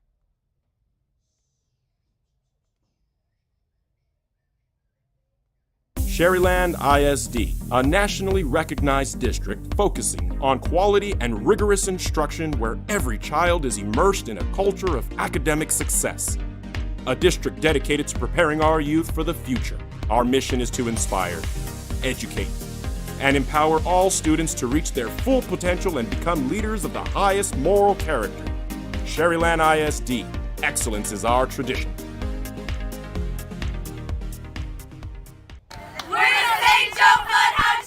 Sherryland ISD, a nationally recognized district focusing on quality and rigorous instruction where every child is immersed in a culture of academic success. A district dedicated to preparing our youth for the future. Our mission is to inspire, educate, and empower all students to reach their full potential and become leaders of the highest moral character. Sherryland ISD, excellence is our tradition. We're the St. Joe Bloodhound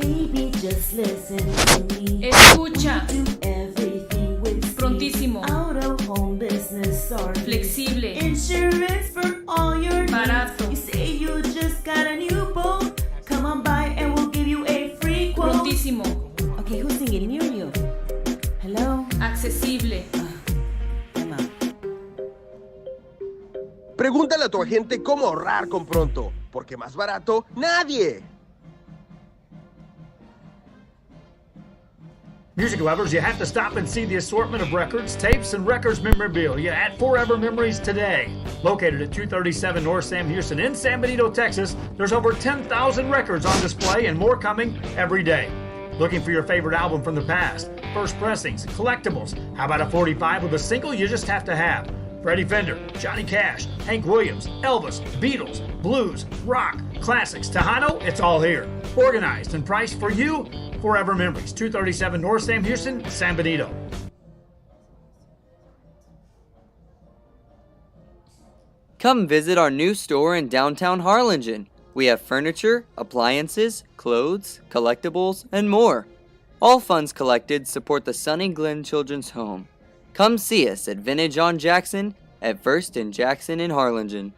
Baby, just listen to me. Escucha. Do everything with speed. Prontísimo. Out of home business service. Flexible. Insurance for all your needs. Barato. You say you just got a new boat. Come on by and we'll give you a free quote. Prontísimo. Okay, who's singing? Me or you? Hello? Accesible. Pregúntale a tu agente cómo ahorrar con Pronto, porque más barato, nadie. Music lovers, you have to stop and see the assortment of records, tapes, and records memorabilia at Forever Memories today. Located at 237 North Sam Houston in San Benito, Texas, there's over 10,000 records on display and more coming every day. Looking for your favorite album from the past, first pressings, collectibles. How about a 45 with a single you just have to have? Freddie Fender, Johnny Cash, Hank Williams, Elvis, Beatles, blues, rock, classics, Tejano, it's all here. Organized and priced for you, Forever Memories, 237 North Sam Houston, San Benito. Come visit our new store in downtown Harlingen. We have furniture, appliances, clothes, collectibles, and more. All funds collected support the Sunny Glen Children's Home. Come see us at Vintage on Jackson at First and Jackson in Harlingen.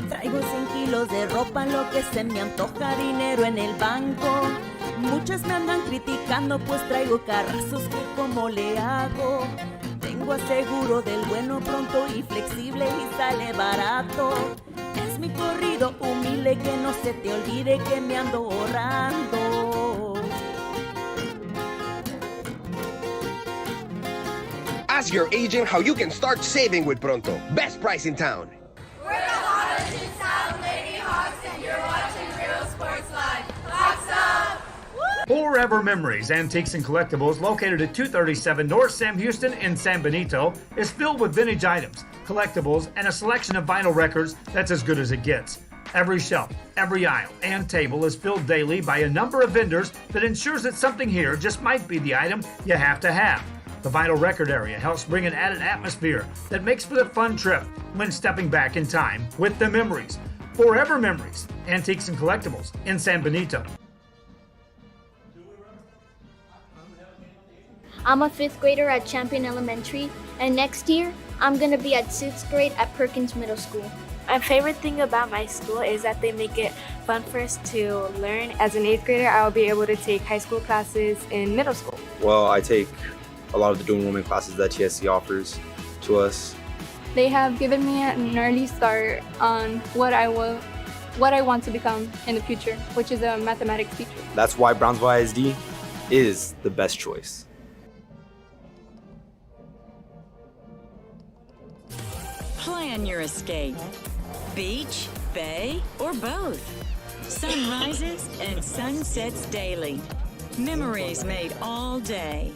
Traigo 100 kilos de ropa, lo que se me antoja, dinero en el banco. Muchas me andan criticando, pues traigo carrazos que como le hago. Tengo aseguro del bueno, pronto y flexible y sale barato. Es mi corrido humilde, que no se te olvide que me ando ahorrando. Ask your agent how you can start saving with Pronto. Best price in town. We're the Harlingen South Lady Hawks, and you're watching Real Sports Live. Hawks up! Forever Memories, Antiques and Collectibles, located at 237 North Sam Houston in San Benito, is filled with vintage items, collectibles, and a selection of vinyl records that's as good as it gets. Every shelf, every aisle, and table is filled daily by a number of vendors that ensures that something here just might be the item you have to have. The vinyl record area helps bring an added atmosphere that makes for a fun trip when stepping back in time with the memories. Forever Memories, Antiques and Collectibles in San Benito. I'm a 5th grader at Champion Elementary, and next year, I'm going to be at 6th grade at Perkins Middle School. My favorite thing about my school is that they make it fun for us to learn. As an 8th grader, I will be able to take high school classes in middle school. Well, I take a lot of the dual enrollment classes that TSC offers to us. They have given me an early start on what I want to become in the future, which is a mathematics teacher. That's why Brownsville ISD is the best choice. Plan your escape. Beach, bay, or both. Sunrises and sunsets daily. Memories made all day.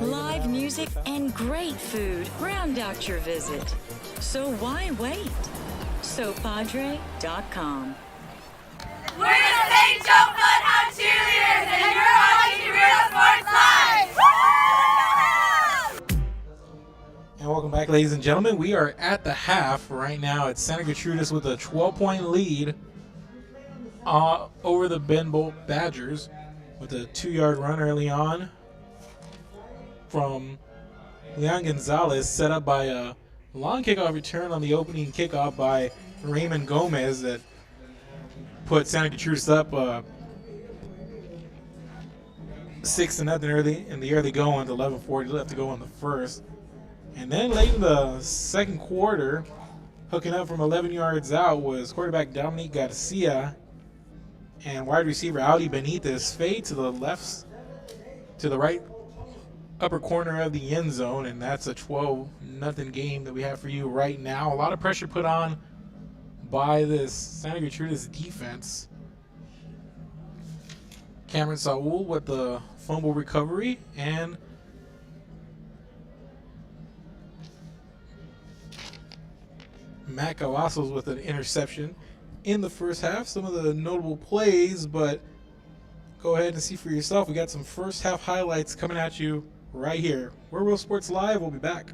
Live music and great food round out your visit. So why wait? SoPadre.com. We're the St. Joe Funhouse Cheerleaders, and you're watching Real Sports Live! And welcome back, ladies and gentlemen. We are at the half right now. It's Santa Gertrudis with a 12-point lead over the Ben Bolt Badgers with a 2-yard run early on from Leon Gonzalez, set up by a long kickoff return on the opening kickoff by Raymond Gomez that put Santa Gertrudis up 6-0 early in the early going with 11:40 left to go in the first. And then late in the second quarter, hooking up from 11 yards out was quarterback Dominique Garcia and wide receiver Audi Benitez fade to the left, to the right upper corner of the end zone, and that's a 12-0 game that we have for you right now. A lot of pressure put on by this Santa Gertrudis defense. Cameron Saul with the fumble recovery, and Matt Cavazos with an interception in the first half. Some of the notable plays, but go ahead and see for yourself. We got some first half highlights coming at you right here. We're Real Sports Live. We'll be back.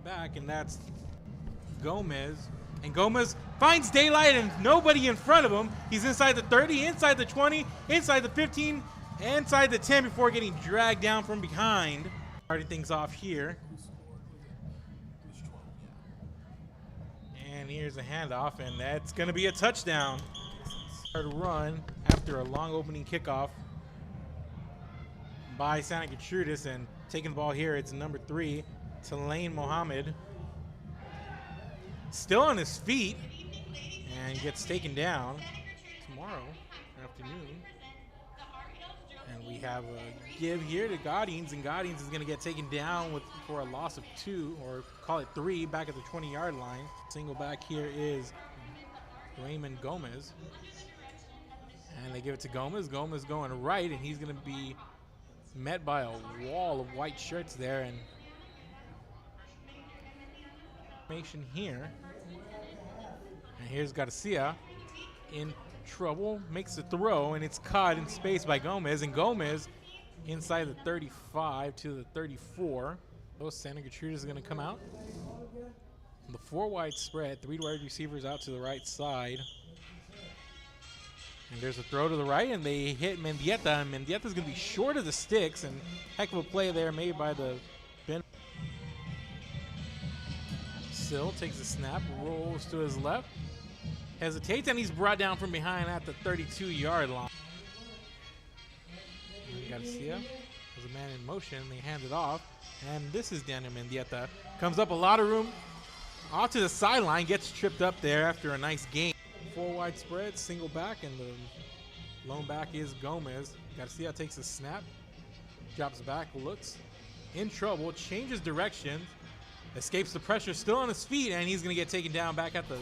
And that's Gomez. And Gomez finds daylight and nobody in front of him. He's inside the 30, inside the 20, inside the 15, inside the 10 before getting dragged down from behind. Starting things off here. And here's a handoff, and that's going to be a touchdown. Hard run after a long opening kickoff by Santa Gertrudis, and taking the ball here, it's number 3, Tulane Mohammed. Still on his feet and gets taken down tomorrow afternoon. And we have a give here to Gaudines, and Gaudines is going to get taken down for a loss of 2, or call it 3, back at the 20-yard line. Single back here is Raymond Gomez. And they give it to Gomez. Gomez going right, and he's going to be met by a wall of white shirts there. And formation here. And here's Garcia in trouble, makes the throw, and it's caught in space by Gomez. And Gomez inside the 35 to the 34. Santa Gertrudis is going to come out. The 4 wide spread, 3 wide receivers out to the right side. And there's a throw to the right, and they hit Mendieta, and Mendieta's going to be short of the sticks, and heck of a play there made by the Ben. Sill takes a snap, rolls to his left, hesitates, and he's brought down from behind at the 32-yard line. Garcia has a man in motion, they hand it off, and this is Daniel Mendieta. Comes up a lot of room, off to the sideline, gets tripped up there after a nice game. 4 wide spread, single back, and the lone back is Gomez. Garcia takes a snap, drops back, looks in trouble, changes direction, escapes the pressure, still on his feet, and he's going to get taken down back at the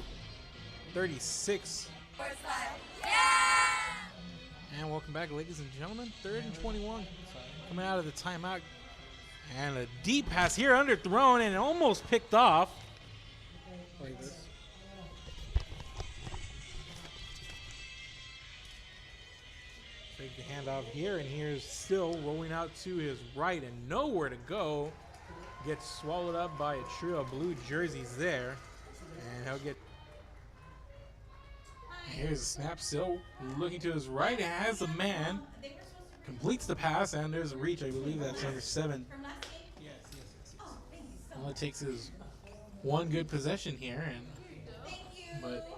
36. And welcome back, ladies and gentlemen. 3rd and 21 coming out of the timeout. And a deep pass here, underthrown, and almost picked off. Like this. Take the handoff here, and here's Sill rolling out to his right and nowhere to go. Gets swallowed up by a trio of blue jerseys there, and he'll get. Here's a snap. Sill looking to his right, and has a man, completes the pass, and there's a reach. I believe that's number 7. Only takes his 1 good possession here, but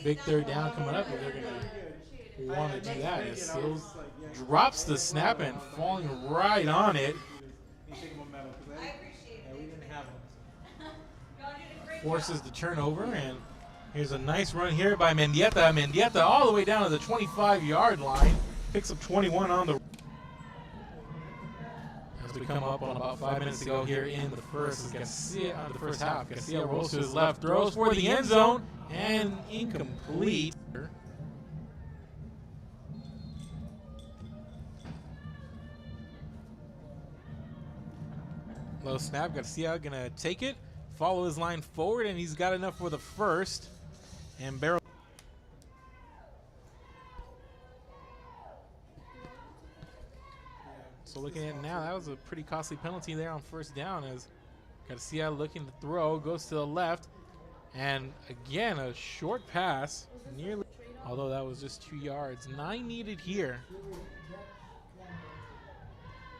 big 3rd down coming up, and they're gonna want to do that. As Sills drops the snap and falling right on it. Forces the turnover, and here's a nice run here by Mendieta. Mendieta all the way down to the 25-yard line. Picks up 21 on the. As we come up on about 5 minutes to go here in the first half. Garcia rolls to his left, throws for the end zone, and incomplete. Low snap, Garcia gonna take it, follow his line forward, and he's got enough for the first. And barrel. So looking at it now, that was a pretty costly penalty there on 1st down, as Garcia looking to throw, goes to the left, and again a short pass, nearly, although that was just 2 yards. 9 needed here.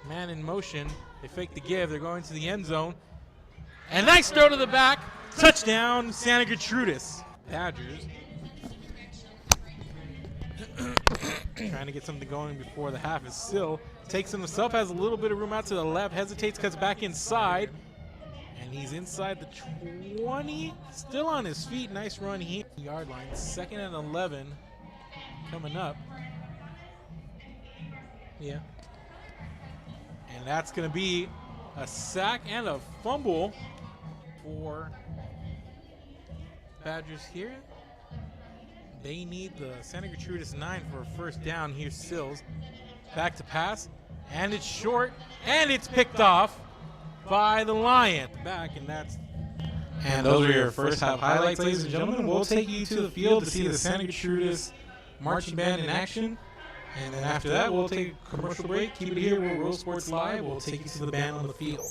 Man in motion, they fake the give, they're going to the end zone, and nice throw to the back, touchdown Santa Gertrudis. Badgers trying to get something going before the half. Is Sill takes himself, has a little bit of room out to the left, hesitates, cuts back inside, and he's inside the 20, still on his feet. Nice run here. Yard line, 2nd and 11 coming up. Yeah. And that's going to be a sack and a fumble for Badgers here. They need the Santa Gertrudis 9 for a 1st down. Here's Sills. Back to pass, and it's short, and it's picked off by the Lion. Back, and those are your first half highlights, ladies and gentlemen. We'll take you to the field to see the Santa Gertrudis marching band in action. And then after that, we'll take a commercial break. Keep it here. We're Real Sports Live. We'll take you to the band on the field.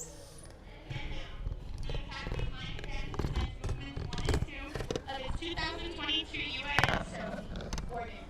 Of its 2000 to UN, so important.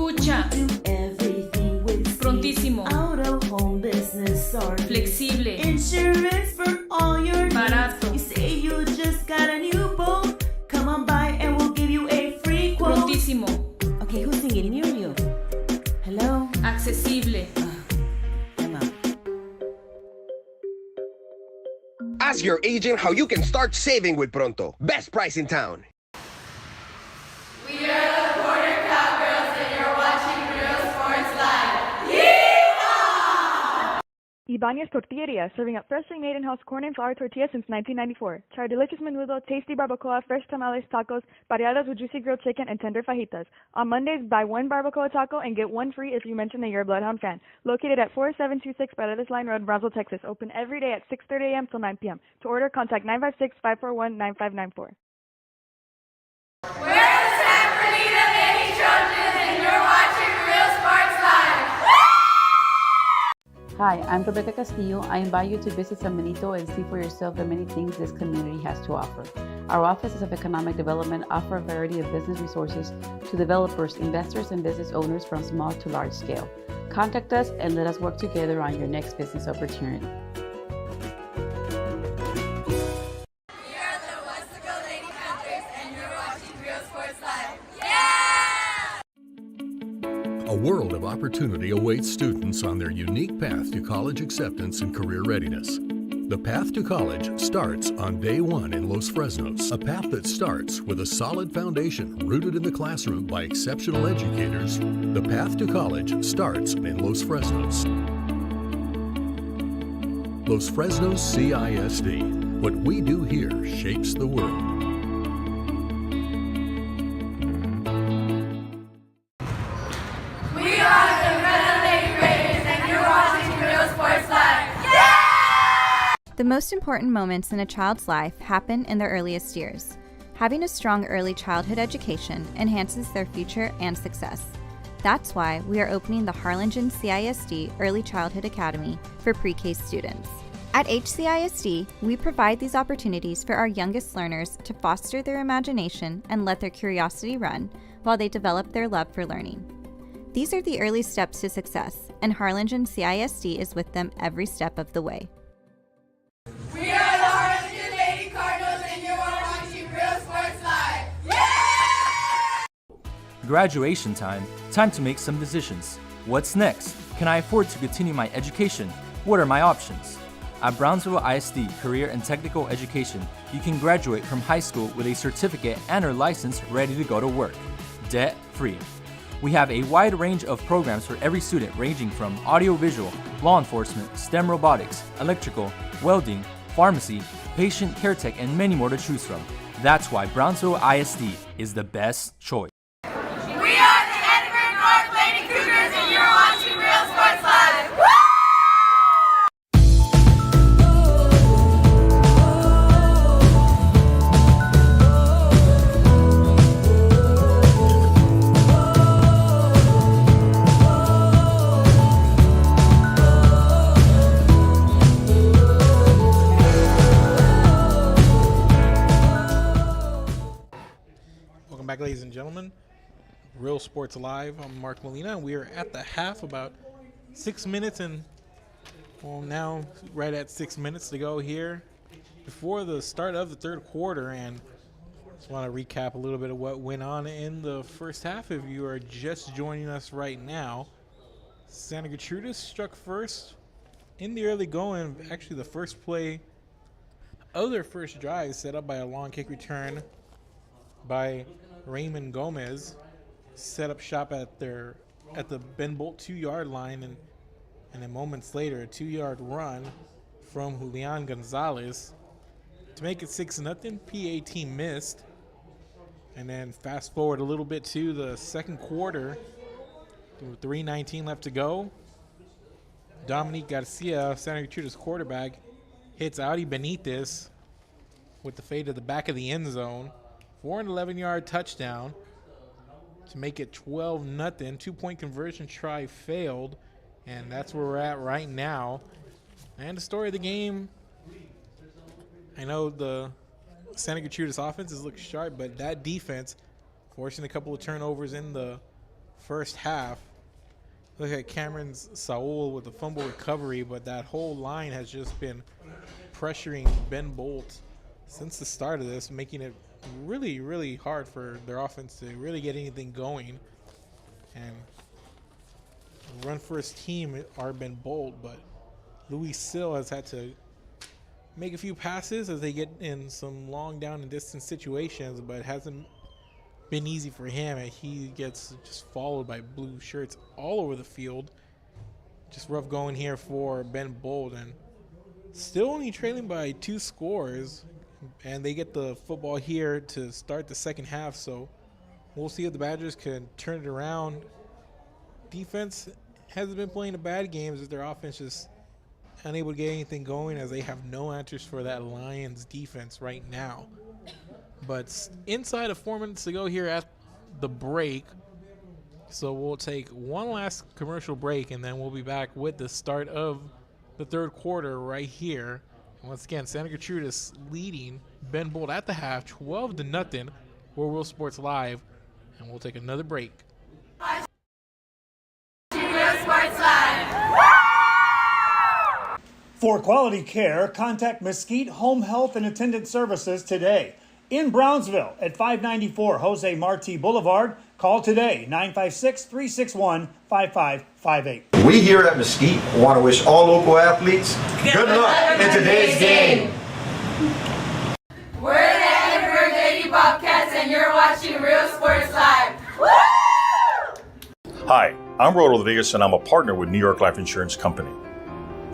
Escucha. Do everything with speed. Prontísimo. Auto, home, business, or Flexible. insurance for all your needs. Barato. You say you just got a new boat. Come on by and we'll give you a free quote. Prontísimo. Okay, who's singing near you? Hello? Accesible. I'm out. Ask your agent how you can start saving with Pronto. Best price in town. We are the Border Cowgirls and you're watching Real Sports Live. Yeehaw! Ibanez Tortilleria, serving up freshly made in-house corn and flour tortillas since 1994. Try our delicious menudo, tasty barbacoa, fresh tamales, tacos, pareadas with juicy grilled chicken, and tender fajitas. On Mondays, buy one barbacoa taco and get one free if you mention that you're a Bloodhound fan. Located at 4726 Paredes Line Road, Brownsville, Texas. Open every day at 6:30 a.m. till 9 p.m. To order, contact 956-541-9594. We're the Santa Gertrudis Lions and you're watching Real Sports Live. Hi, I'm Rebecca Castillo. I invite you to visit San Benito and see for yourself the many things this community has to offer. Our offices of economic development offer a variety of business resources to developers, investors, and business owners from small to large scale. Contact us and let us work together on your next business opportunity. A world of opportunity awaits students on their unique path to college acceptance and career readiness. The path to college starts on day one in Los Fresnos, a path that starts with a solid foundation rooted in the classroom by exceptional educators. The path to college starts in Los Fresnos. Los Fresnos CISD. What we do here shapes the world. We are the Red Lady Raiders and you're watching Real Sports Live. The most important moments in a child's life happen in their earliest years. Having a strong early childhood education enhances their future and success. That's why we are opening the Harlingen CISD Early Childhood Academy for pre-K students. At HCISD, we provide these opportunities for our youngest learners to foster their imagination and let their curiosity run while they develop their love for learning. These are the early steps to success, and Harlingen CISD is with them every step of the way. We are the Harlingen Lady Cardinals and you're watching Real Sports Live. Graduation time. Time to make some decisions. What's next? Can I afford to continue my education? What are my options? At Brownsville ISD Career and Technical Education, you can graduate from high school with a certificate and or license ready to go to work, debt-free. We have a wide range of programs for every student ranging from audiovisual, law enforcement, STEM robotics, electrical, welding, pharmacy, patient care tech, and many more to choose from. That's why Brownsville ISD is the best choice. We are the Edinburgh North Lady Cougars and you're watching Real Sports Live. Welcome back, ladies and gentlemen. Real Sports Live. I'm Mark Molina, and we are at the half, about 6 minutes, and well, now right at 6 minutes to go here before the start of the third quarter. And just want to recap a little bit of what went on in the first half. If you are just joining us right now, Santa Gertrudis struck first in the early going. Actually, the first play of their first drive set up by a long kick return by Raymond Gomez, set up shop at the Ben Bolt 2-yard line, and then moments later a 2-yard run from Julian Gonzalez to make it 6-0. PAT missed. And then fast forward a little bit to the second quarter, 3:19 left to go. Dominique Garcia, Santa Gertrudis quarterback, hits Audi Benitez with the fade to the back of the end zone for an 11-yard touchdown to make it 12-0. Two-point conversion try failed, and that's where we're at right now. And the story of the game, I know the Santa Gertrudis offenses look sharp, but that defense forcing a couple of turnovers in the first half. Look at Cameron Saul with the fumble recovery, but that whole line has just been pressuring Ben Bolt since the start of this, making it really, really hard for their offense to really get anything going. And run first team are Ben Bolt, but Louis Sill has had to make a few passes as they get in some long down and distance situations, but it hasn't been easy for him, and he gets just followed by blue shirts all over the field. Just rough going here for Ben Bolt, and still only trailing by 2 scores, and they get the football here to start the second half, so we'll see if the Badgers can turn it around. Defense hasn't been playing a bad game, as their offense is unable to get anything going, as they have no answers for that Lions defense right now. But inside of 4 minutes to go here at the break, so we'll take one last commercial break, and then we'll be back with the start of the third quarter right here. And once again, Santa Gertrudis leading Ben Bolt at the half, 12-0. We're Real Sports Live, and we'll take another break. For quality care, contact Mesquite Home Health and Attendant Services today. In Brownsville at 594 Jose Marti Boulevard, call today, 956-361-5558. We here at Mesquite want to wish all local athletes good luck in today's game. We're the Edinburgh Lady Bobcats, and you're watching Real Sports Live. Woo! Hi, I'm Rod Rodriguez, and I'm a partner with New York Life Insurance Company.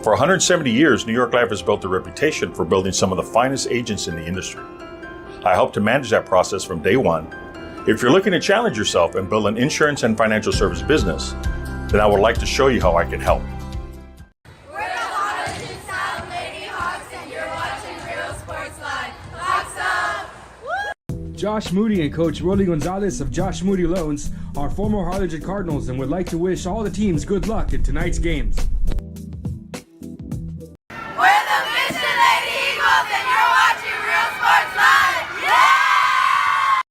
For 170 years, New York Life has built a reputation for building some of the finest agents in the industry. I help to manage that process from day one. If you're looking to challenge yourself and build an insurance and financial service business, then I would like to show you how I can help. We're the Harlingen Sound Lady Hawks, and you're watching Real Sports Live. Hawks up! Josh Moody and Coach Rolly Gonzalez of Josh Moody Loans are former Harlingen Cardinals and would like to wish all the teams good luck in tonight's games. We're the Mission Lady Eagles, and you're watching Real Sports Live. Yeah!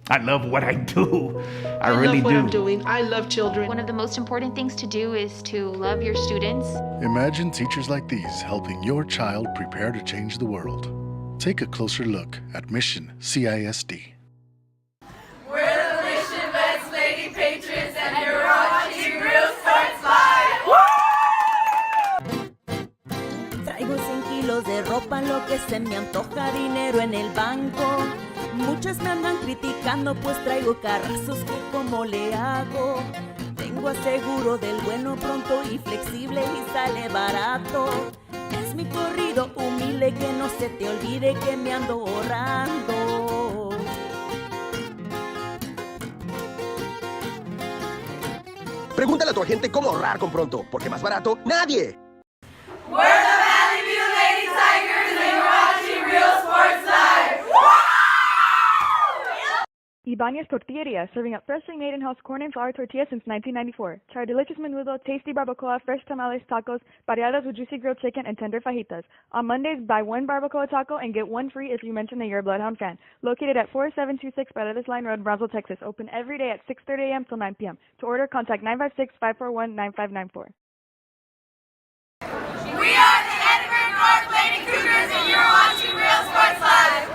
I love what I do. I really love what do. I'm doing. I love children. One of the most important things to do is to love your students. Imagine teachers like these helping your child prepare to change the world. Take a closer look at Mission CISD. We're the Mission Vets Lady Patriots, and you're watching Real Sports Live. Traigo 100 kilos de ropa, lo que se me antoja, dinero en el banco. Muchas me andan criticando, pues traigo carrazos que como le hago. Tengo aseguro del bueno, pronto y flexible y sale barato. Es mi corrido humilde, que no se te olvide que me ando ahorrando. Pregúntale a tu agente cómo ahorrar con Pronto, porque más barato, nadie. We're the Valley View Lady Tigers, and you're watching Real Sports Live. Ibanez Tortilleria, serving up freshly made in-house corn and flour tortillas since 1994. Try delicious menudo, tasty barbacoa, fresh tamales, tacos, variadas with juicy grilled chicken, and tender fajitas. On Mondays, buy one barbacoa taco and get one free if you mention that you're a Bloodhound fan. Located at 4726 Paredes Line Road, Brownsville, Texas. Open every day at 6:30 a.m. till 9 p.m. To order, contact 956-541-9594. We are the Edinburgh North Lady Cougars, and you're watching Real Sports Live.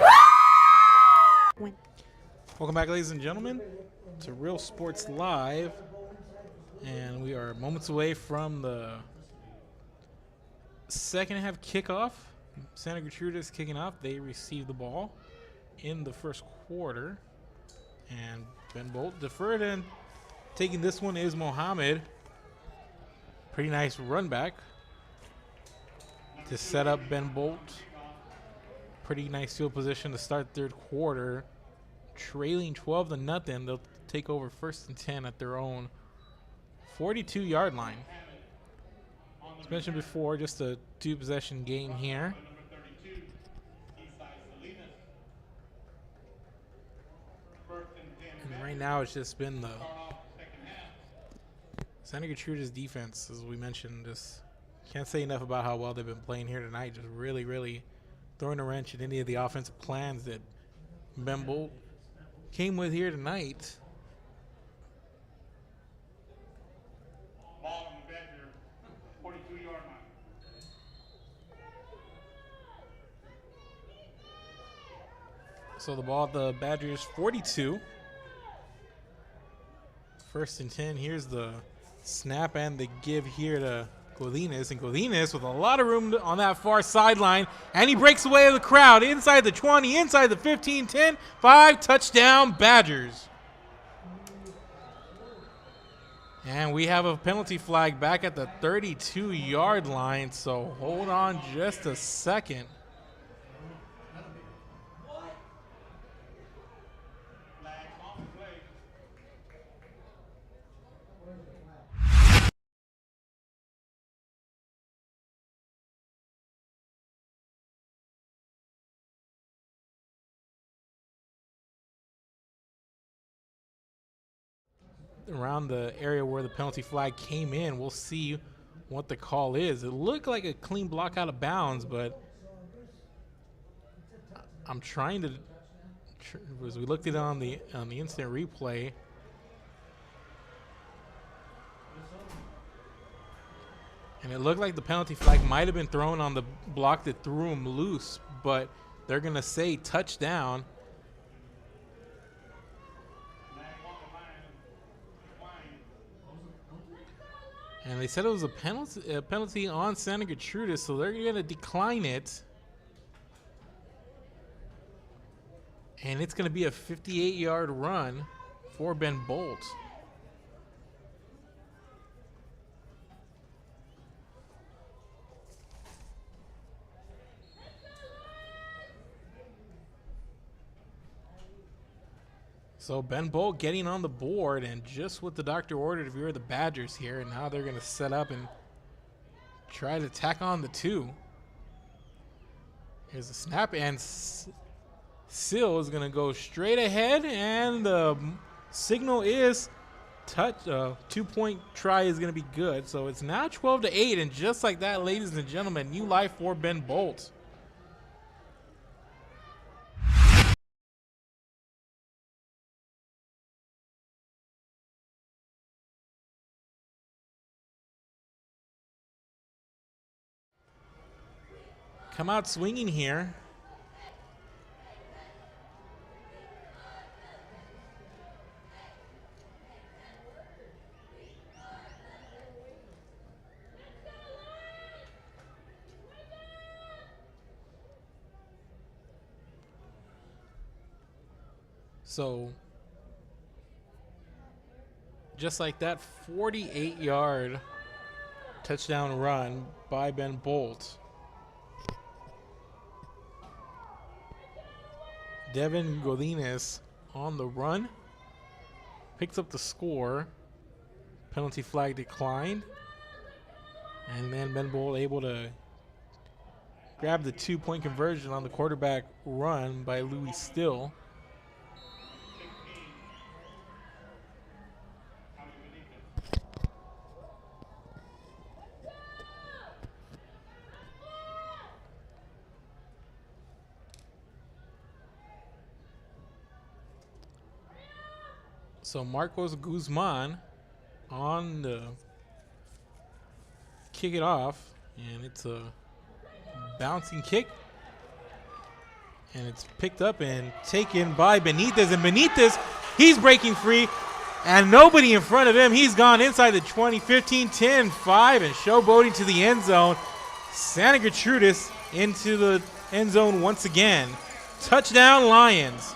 Welcome back, ladies and gentlemen, to Real Sports Live, and we are moments away from the second half kickoff. Santa Gertrudis kicking off. They received the ball in the first quarter, and Ben Bolt deferred, and taking this one is Mohammed. Pretty nice run back to set up Ben Bolt. Pretty nice field position to start third quarter. Trailing 12-0, they'll take over 1st and 10 at their own 42-yard line. As mentioned before, just a 2-possession game here. And right now it's just been the Santa Gertrudis defense, as we mentioned. Just can't say enough about how well they've been playing here tonight. Just really, really throwing a wrench in any of the offensive plans that Ben Bolt came with here tonight. So the ball at the Badgers 42. 1st and 10. Here's the snap and the give here to Godinez. And Godinez with a lot of room on that far sideline. And he breaks away with the crowd inside the 20, inside the 15, 10, 5. Touchdown Badgers. And we have a penalty flag back at the 32-yard line. So hold on just a second. Around the area where the penalty flag came in, we'll see what the call is. It looked like a clean block out of bounds, but I'm trying to, as we looked at it on the instant replay, and it looked like the penalty flag might have been thrown on the block that threw him loose, but they're gonna say touchdown. And they said it was a penalty on Santa Gertrudis, so they're going to decline it. And it's going to be a 58-yard run for Ben Bolt. So Ben Bolt getting on the board, and just what the doctor ordered if you're the Badgers here, and now they're going to set up and try to tack on the 2. Here's the snap, and Sill is going to go straight ahead, and the signal is touch. 2-point try is going to be good. So it's now 12-8, and just like that, ladies and gentlemen, new life for Ben Bolt. Come out swinging here. So just like that, 48-yard touchdown run by Ben Bolt. Devin Godinez on the run, picks up the score. Penalty flag declined. And then Ben Bolt able to grab the 2-point conversion on the quarterback run by Louis Still. So Marcos Guzman on the kick it off, and it's a bouncing kick, and it's picked up and taken by Benitez, and Benitez, he's breaking free, and nobody in front of him. He's gone inside the 20, 15, 10, 5, and showboating to the end zone. Santa Gertrudis into the end zone once again. Touchdown Lions.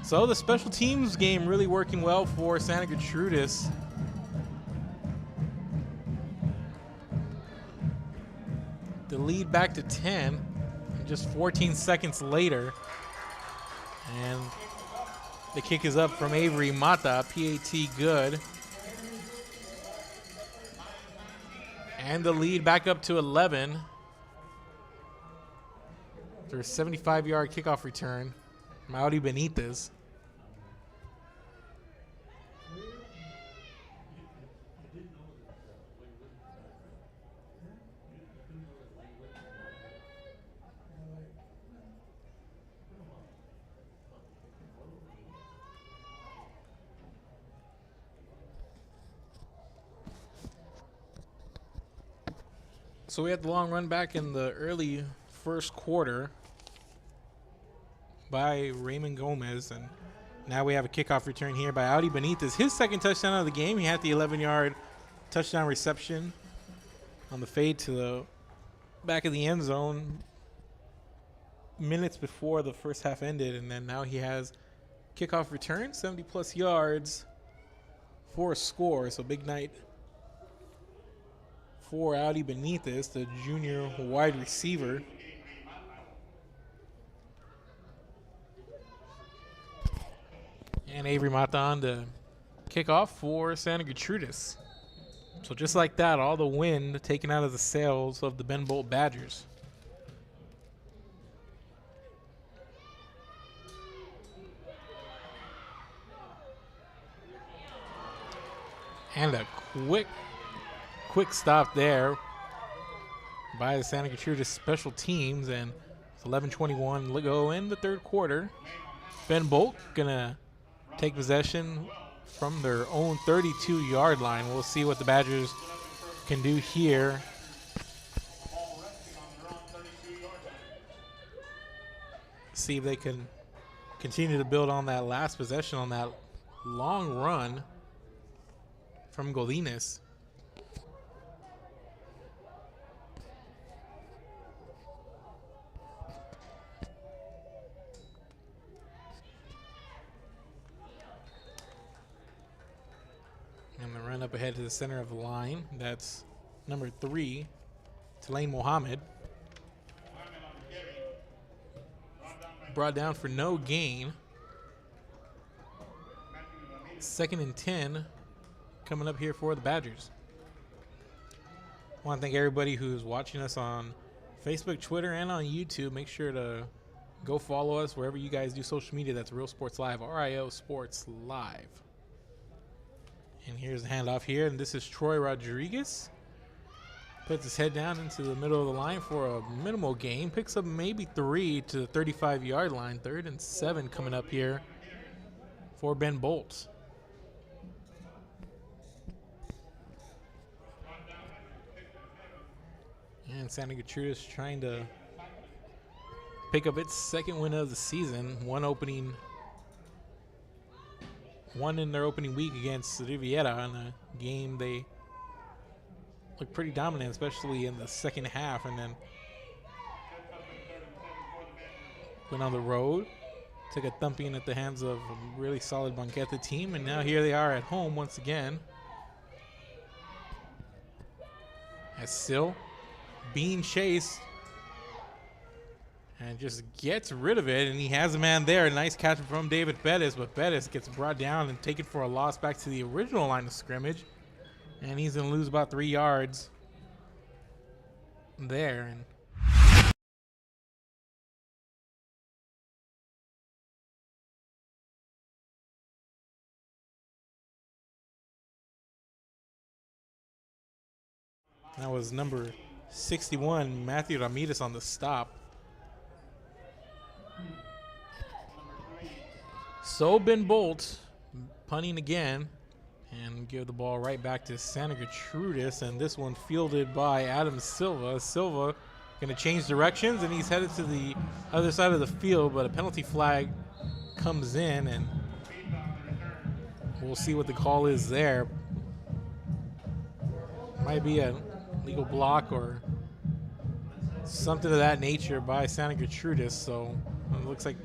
So the special teams game really working well for Santa Gertrudis. The lead back to 10 just 14 seconds later. And the kick is up from Avery Mata, PAT good. And the lead back up to 11. After a 75-yard kickoff return. Mauri Benitez. So we had the long run back in the early first quarter by Raymond Gomez, and now we have a kickoff return here by Audi Benitez. His second touchdown of the game. He had the 11-yard touchdown reception on the fade to the back of the end zone minutes before the first half ended, and then now he has kickoff return, 70-plus yards for a score. So big night for Audi Benitez, the junior wide receiver. And Avery Mata on the kickoff for Santa Gertrudis. So just like that, all the wind taken out of the sails of the Ben Bolt Badgers. And a quick stop there by the Santa Gertrudis special teams, and it's 11:21 to go in the third quarter. Ben Bolt gonna take possession from their own 32-yard line. We'll see what the Badgers can do here. See if they can continue to build on that last possession, on that long run from Godinez. And the run up ahead to the center of the line. That's number 3, Tulane Mohammed. Brought down for no gain. 2nd and 10 coming up here for the Badgers. I want to thank everybody who's watching us on Facebook, Twitter, and on YouTube. Make sure to go follow us wherever you guys do social media. That's Real Sports Live, RIO Sports Live. And here's the handoff here, and this is Troy Rodriguez. Puts his head down into the middle of the line for a minimal gain. Picks up maybe 3 to the 35-yard line. 3rd and 7 coming up here for Ben Bolt. And Santa Gertrudis trying to pick up its 2nd win of the season. One in their opening week against Riviera in a game they looked pretty dominant, especially in the second half, and then went on the road, took a thumping at the hands of a really solid Banqueta team, and now here they are at home once again. As still being chased and just gets rid of it, and he has a man there. A nice catch from David Bettis, but Bettis gets brought down and taken for a loss back to the original line of scrimmage, and he's going to lose about 3 yards there. And that was number 61, Matthew Ramirez, on the stop. So Ben Bolt punting again and give the ball right back to Santa Gertrudis, and this one fielded by Adam Silva. Silva going to change directions, and he's headed to the other side of the field, but a penalty flag comes in, and we'll see what the call is there. Might be a legal block or something of that nature by Santa Gertrudis, so it looks like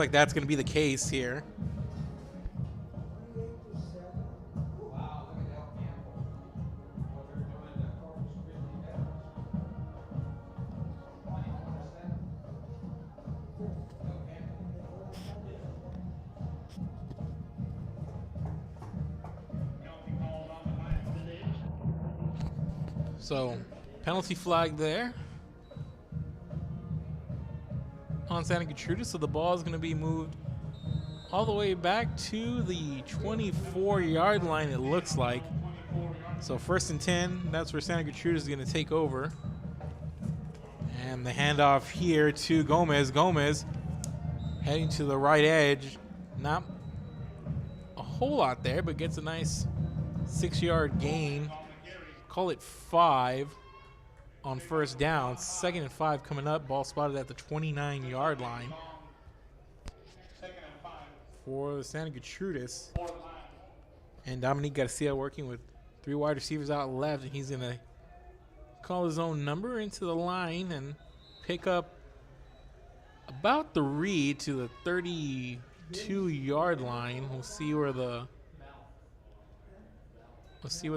that's going to be the case here. So penalty flag there. on Santa Gertrudis, so the ball is going to be moved all the way back to the 24-yard line, it looks like. So 1st and 10, that's where Santa Gertrudis is going to take over. And the handoff here to Gomez. Gomez heading to the right edge. Not a whole lot there, but gets a nice 6-yard gain. Call it 5 on 1st down. 2nd and 5 coming up. Ball spotted at the 29-yard line for the Santa Gertrudis. And Dominique Garcia working with 3 wide receivers out left, and he's going to call his own number into the line and pick up about the read to the 32-yard line. We'll see where the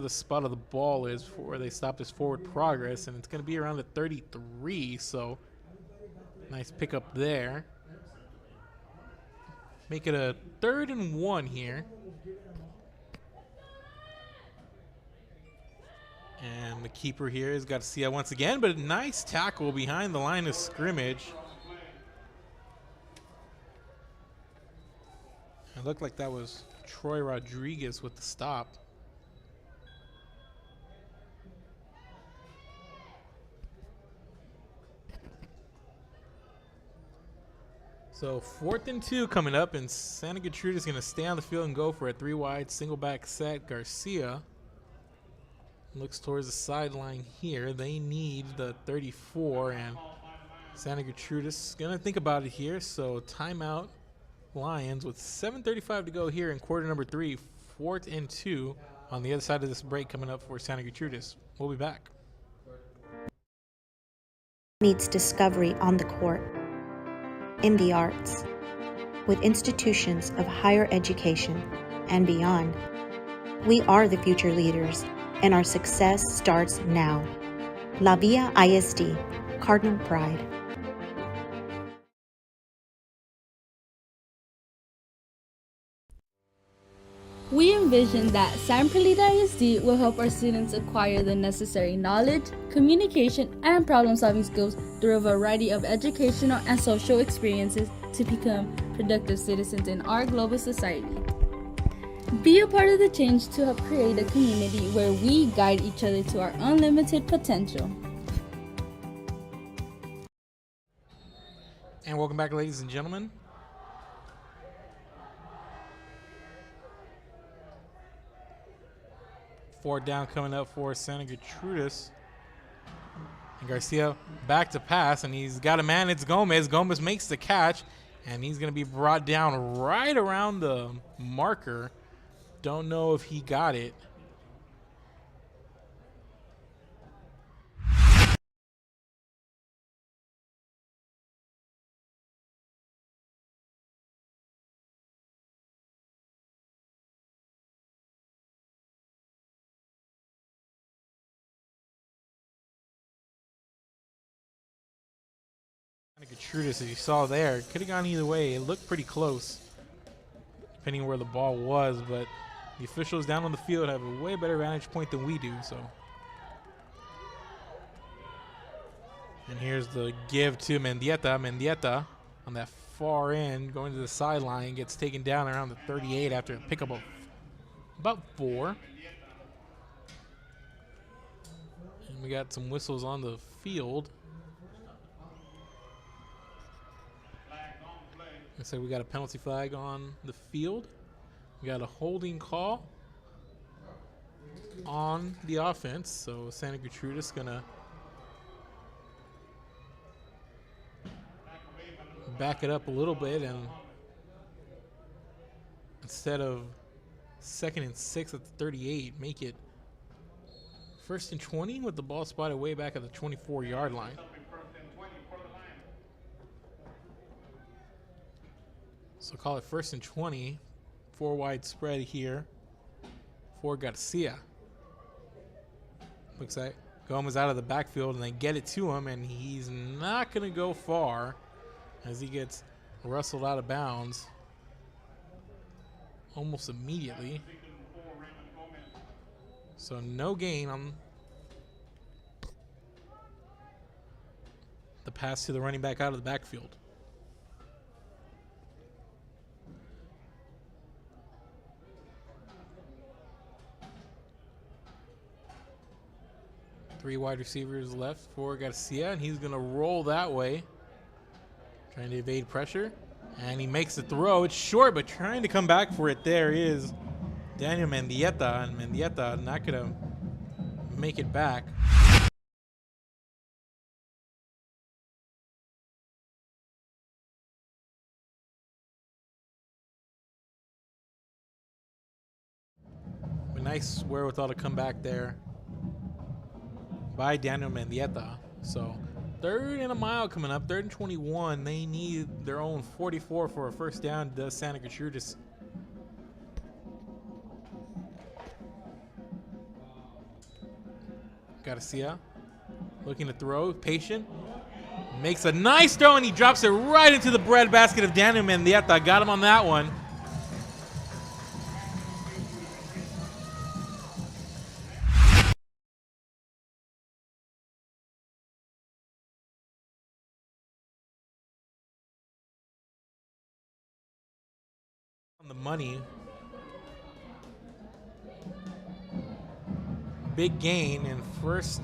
spot of the ball is for where they stopped his forward progress, and it's going to be around the 33. So nice pickup there. Make it a 3rd and 1 here. And the keeper here has got to see it once again, but a nice tackle behind the line of scrimmage. It looked like that was Troy Rodriguez with the stop. So 4th and 2 coming up, and Santa Gertrudis is going to stay on the field and go for a 3-wide single back set. Garcia looks towards the sideline here. They need the 34, and Santa Gertrudis is going to think about it here. So timeout Lions with 7:35 to go here in quarter number 3, 4th and 2 on the other side of this break coming up for Santa Gertrudis. We'll be back. Needs discovery on the court, in the arts, with institutions of higher education and beyond. We are the future leaders, and our success starts now. La Villa ISD, Cardinal Pride. We envision that San Perlita ISD will help our students acquire the necessary knowledge, communication, and problem-solving skills through a variety of educational and social experiences to become productive citizens in our global society. Be a part of the change to help create a community where we guide each other to our unlimited potential. And welcome back, ladies and gentlemen. Fourth down coming up for Santa Gertrudis. And Garcia back to pass, and he's got a man. It's Gomez. Gomez makes the catch, and he's going to be brought down right around the marker. Don't know if he got it. Gertrudis, as you saw there, could have gone either way. It looked pretty close, depending on where the ball was, but the officials down on the field have a way better vantage point than we do. So, and here's the give to Mendieta. Mendieta on that far end, going to the sideline, gets taken down around the 38 after a pickup of about 4. And we got some whistles on the field. So we got a penalty flag on the field. We got a holding call on the offense. So Santa Gertrudis gonna back it up a little bit, and instead of 2nd and 6 at the 38, make it 1st and 20 with the ball spotted way back at the 24-yard line. So call it 1st and 20, 4-wide spread here for Garcia. Looks like Gomez out of the backfield, and they get it to him, and he's not going to go far as he gets wrestled out of bounds almost immediately. So no gain on the pass to the running back out of the backfield. 3 wide receivers left for Garcia, and he's going to roll that way, trying to evade pressure. And he makes the throw. It's short, but trying to come back for it. There is Daniel Mendieta, and Mendieta not going to make it back. A nice wherewithal to come back there by Daniel Mendieta. So 3rd and a mile coming up, 3rd and 21. They need their own 44 for a first down. Does Santa Gertrudis. Garcia looking to throw, patient. Makes a nice throw, and he drops it right into the breadbasket of Daniel Mendieta. Got him on that one. On the money. Big gain and first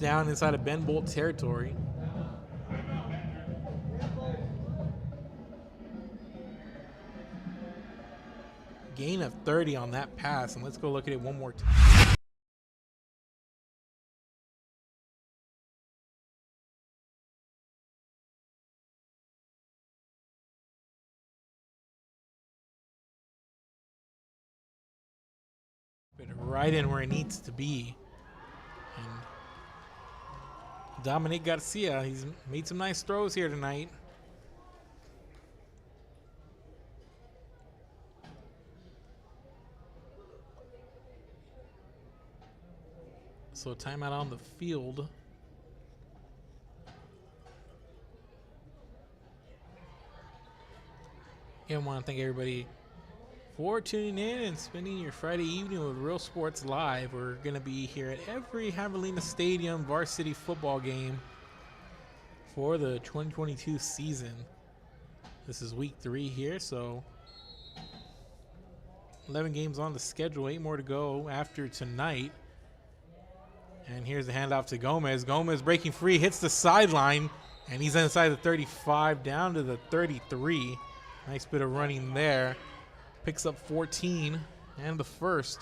down inside of Ben Bolt territory. Gain of 30 on that pass, and let's go look at it one more time. But right in where it needs to be. And Dominic Garcia, he's made some nice throws here tonight. So timeout on the field. Again, I want to thank everybody for tuning in and spending your Friday evening with Real Sports Live. We're going to be here at every Javelina Stadium varsity football game for the 2022 season. This is week 3 here, so 11 games on the schedule, 8 more to go after tonight. And here's the handoff to Gomez. Gomez breaking free, hits the sideline, and he's inside the 35 down to the 33. Nice bit of running there. Picks up 14 and the first.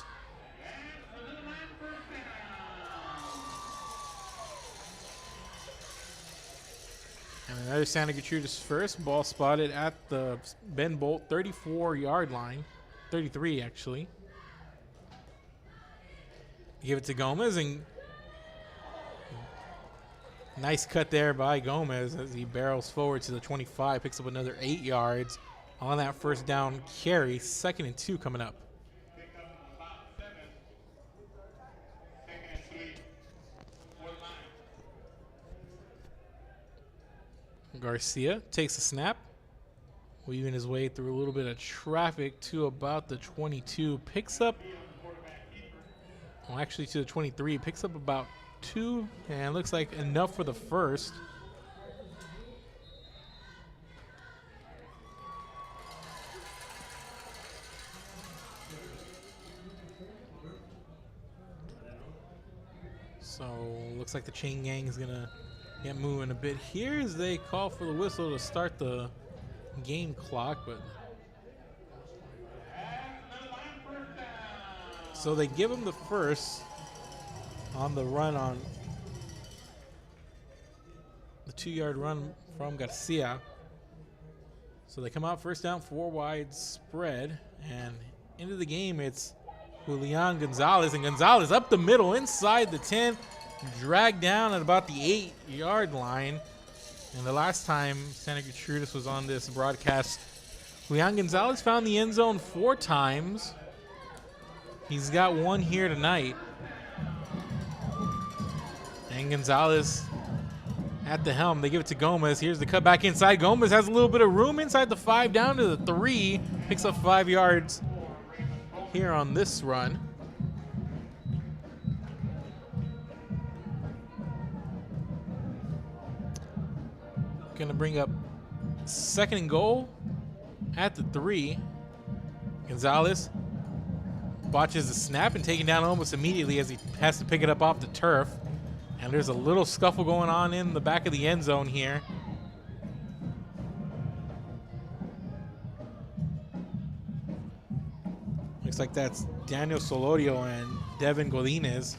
And another Santa Gertrudis first. Ball spotted at the Ben Bolt 34-yard line. 33, actually. Give it to Gomez, and nice cut there by Gomez as he barrels forward to the 25. Picks up another 8 yards on that first down carry. 2nd and 2 coming up. Garcia takes a snap, weaving his way through a little bit of traffic to about the 22. Picks up, well, actually to the 23. Picks up about 2, and looks like enough for the first. So looks like the chain gang is gonna get moving a bit here as they call for the whistle to start the game clock, but so they give him the first on the run, on the 2-yard run from Garcia. So they come out first down, 4 wide spread, and into the game it's Julian Gonzalez, and Gonzalez up the middle inside the 10, dragged down at about the 8-yard line. And the last time Santa Gertrudis was on this broadcast, Julian Gonzalez found the end zone 4 times. He's got 1 here tonight. And Gonzalez at the helm. They give it to Gomez. Here's the cut back inside. Gomez has a little bit of room inside the 5 down to the 3. Picks up 5 yards here on this run. Gonna bring up 2nd and goal at the 3. Gonzalez botches the snap and taken down almost immediately as he has to pick it up off the turf. And there's a little scuffle going on in the back of the end zone here. Looks like that's Daniel Solorio and Devin Godinez.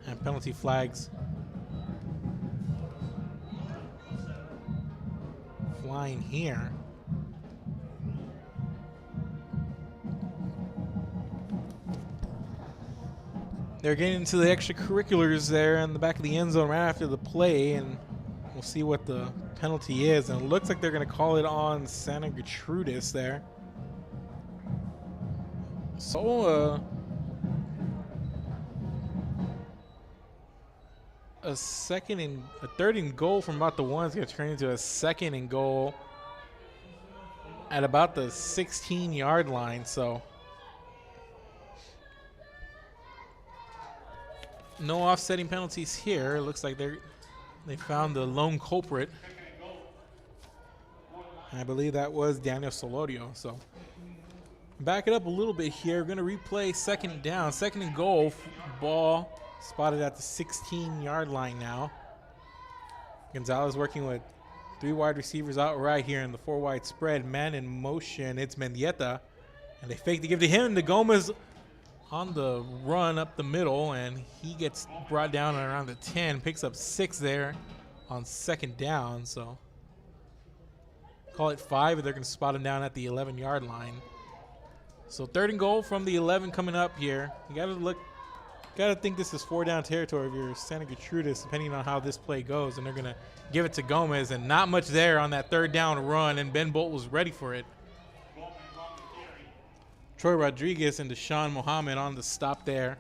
And penalty flags flying here. They're getting into the extracurriculars there in the back of the end zone right after the play, and we'll see what the penalty is. And it looks like they're going to call it on Santa Gertrudis there. So, a third and goal from about the one is going to turn into a second and goal at about the 16-yard line. So, no offsetting penalties here. It looks like they found the lone culprit. I believe that was Daniel Solorio. So back it up a little bit here. We're going to replay second down. Second and goal. Ball spotted at the 16-yard line now. Gonzalez working with 3 wide receivers out right here in the 4 wide spread. Man in motion. It's Mendieta. And they fake to give to him. To Gomez on the run up the middle, and he gets brought down around the 10, picks up 6 there on second down. So call it 5, and they're going to spot him down at the 11-yard line. So third and goal from the 11 coming up here. You got to think this is 4 down territory if you're Santa Gertrudis, depending on how this play goes. And they're going to give it to Gomez, and not much there on that third down run, and Ben Bolt was ready for it. Troy Rodriguez and Deshaun Mohammed on the stop there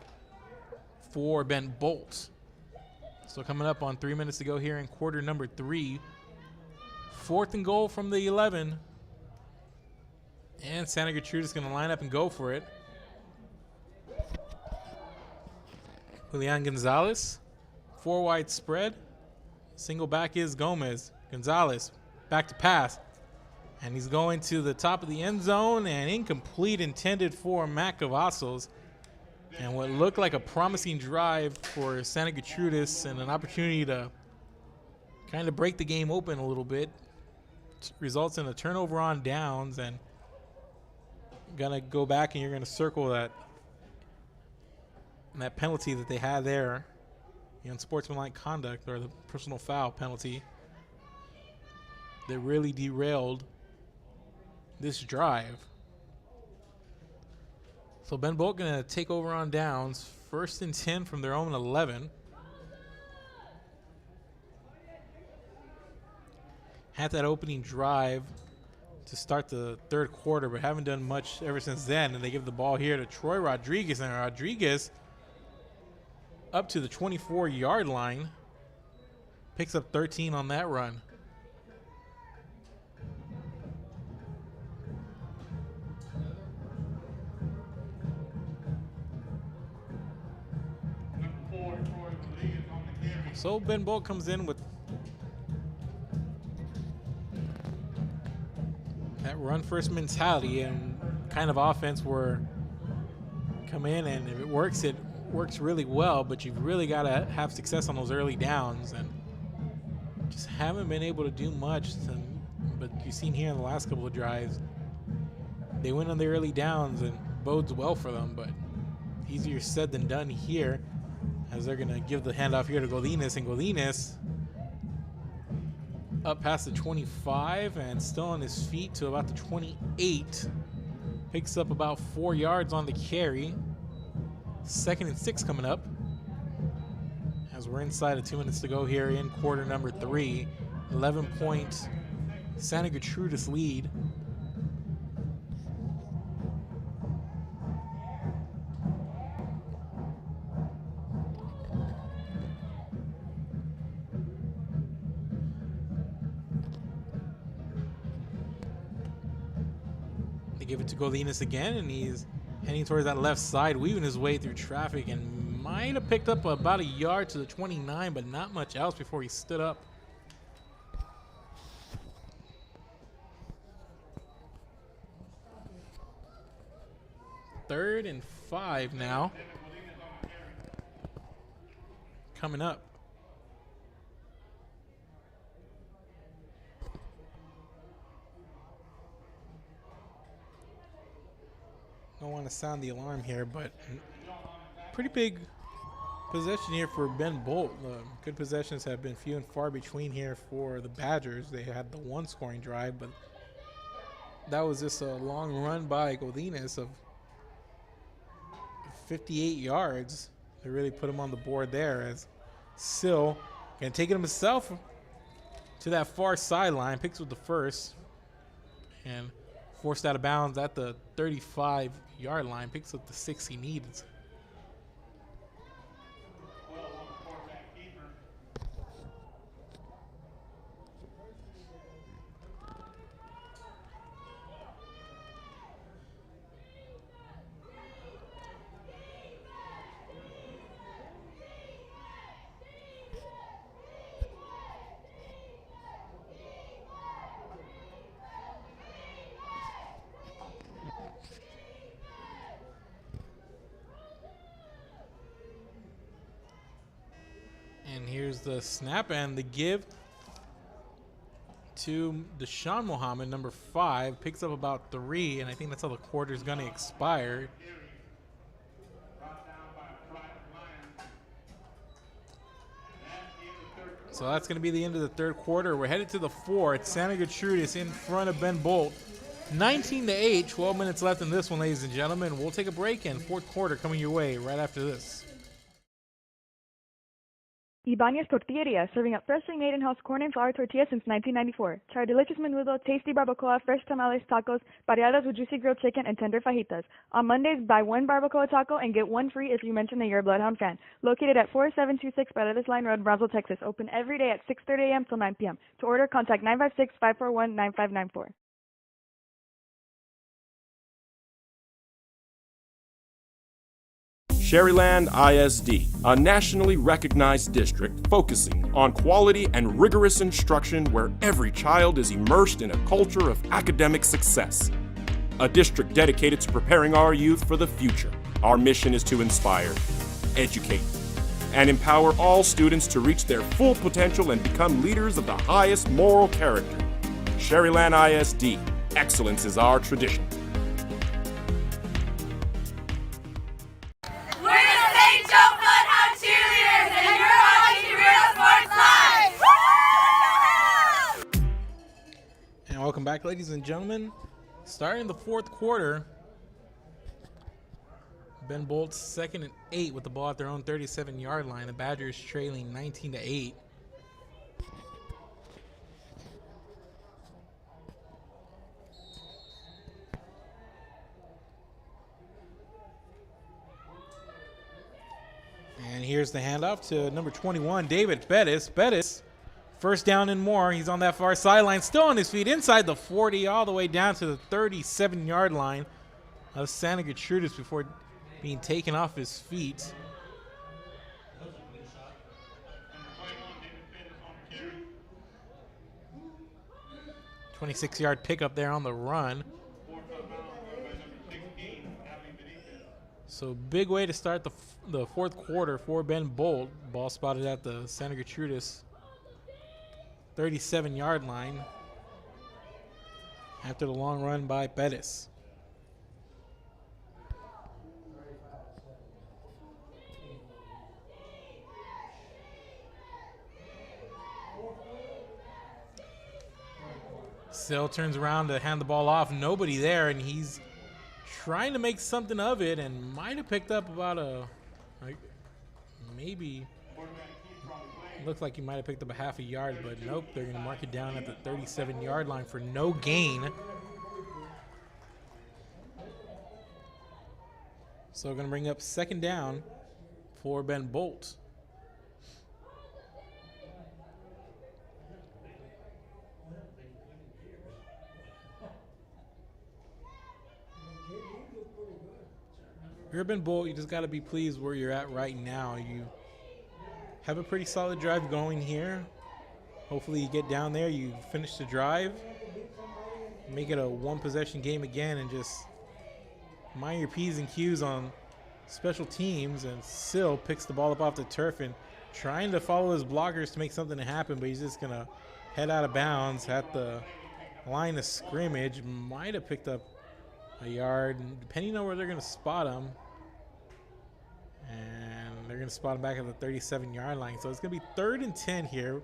for Ben Bolt. So coming up on 3 minutes to go here in quarter number 3. 4th and goal from the 11. And Santa Gertrudis is going to line up and go for it. Julian Gonzalez, 4 wide spread. Single back is Gomez. Gonzalez back to pass. And he's going to the top of the end zone, and incomplete, intended for Matt Cavazos. And what looked like a promising drive for Santa Gertrudis and an opportunity to kind of break the game open a little bit results in a turnover on downs. And gonna go back and you're gonna circle that penalty that they had there, the unsportsmanlike conduct or the personal foul penalty that really derailed this drive. So Ben Bolt gonna take over on downs. 1st and 10 from their own 11. Had that opening drive to start the third quarter, but haven't done much ever since then. And they give the ball here to Troy Rodriguez, and Rodriguez up to the 24-yard line. Picks up 13 on that run. So Ben Bolt comes in with that run first mentality and kind of offense where come in, and if it works really well, but you've really got to have success on those early downs, and just haven't been able to do much. But you've seen here in the last couple of drives, they went on the early downs and bodes well for them, but easier said than done here, as they're going to give the handoff here to Godinez, and Godinez up past the 25 and still on his feet to about the 28. Picks up about 4 yards on the carry. 2nd and 6 coming up as we're inside of 2 minutes to go here in quarter number 3. 11-point Santa Gertrudis lead. Give it to Godinez again, and he's heading towards that left side, weaving his way through traffic, and might have picked up about a yard to the 29, but not much else before he stood up. 3rd and 5 now. Coming up. Don't want to sound the alarm here, but pretty big possession here for Ben Bolt. Good possessions have been few and far between here for the Badgers. They had the 1 scoring drive, but that was just a long run by Godinez of 58 yards. They really put him on the board there, as Sill can take it himself to that far sideline, picks with the first, and forced out of bounds at the 35-yard line, picks up the 6 he needs. And here's the snap and the give to Deshaun Muhammad, number 5. Picks up about 3, and I think that's how the quarter's going to expire. So that's going to be the end of the 3rd quarter. We're headed to the 4th. Santa Gertrudis in front of Ben Bolt. 19-8, 12 minutes left in this one, ladies and gentlemen. We'll take a break, and 4th quarter coming your way right after this. Ibanez Tortilleria, serving up freshly made in-house corn and flour tortillas since 1994. Try our delicious menudo, tasty barbacoa, fresh tamales, tacos, variadas with juicy grilled chicken, and tender fajitas. On Mondays, buy 1 barbacoa taco and get 1 free if you mention that you're a Bloodhound fan. Located at 4726 Paredes Line Road, Brownsville, Texas. Open every day at 6:30 a.m. till 9 p.m. To order, contact 956-541-9594. Sherryland ISD, a nationally recognized district focusing on quality and rigorous instruction where every child is immersed in a culture of academic success. A district dedicated to preparing our youth for the future. Our mission is to inspire, educate, and empower all students to reach their full potential and become leaders of the highest moral character. Sherryland ISD, excellence is our tradition. Welcome back, ladies and gentlemen. Starting the 4th quarter, Ben Bolt's 2nd and 8 with the ball at their own 37-yard line. The Badgers trailing 19-8. And here's the handoff to number 21, David Bettis. Bettis, first down and more. He's on that far sideline, still on his feet, inside the 40, all the way down to the 37-yard line of Santa Gertrudis before being taken off his feet. "26-yard pickup there on the run. So big way to start the 4th quarter for Ben Bolt. Ball spotted at the Santa Gertrudis 37-yard line after the long run by Bettis. Sill turns around to hand the ball off. Nobody there, and he's trying to make something of it and might have picked up about maybe looked like he might have picked up a half a yard, but nope, they're going to mark it down at the 37-yard line for no gain. So we're going to bring up 2nd down for Ben Bolt. If you're Ben Bolt, you just got to be pleased where you're at right now. You have a pretty solid drive going here. Hopefully you get down there, you finish the drive, make it a 1-possession game again, and just mind your P's and Q's on special teams. And Sill picks the ball up off the turf and trying to follow his blockers to make something happen, but he's just going to head out of bounds at the line of scrimmage. Might have picked up a yard, depending on where they're going to spot him. And they're going to spot him back at the 37-yard line. So it's going to be 3rd and 10 here.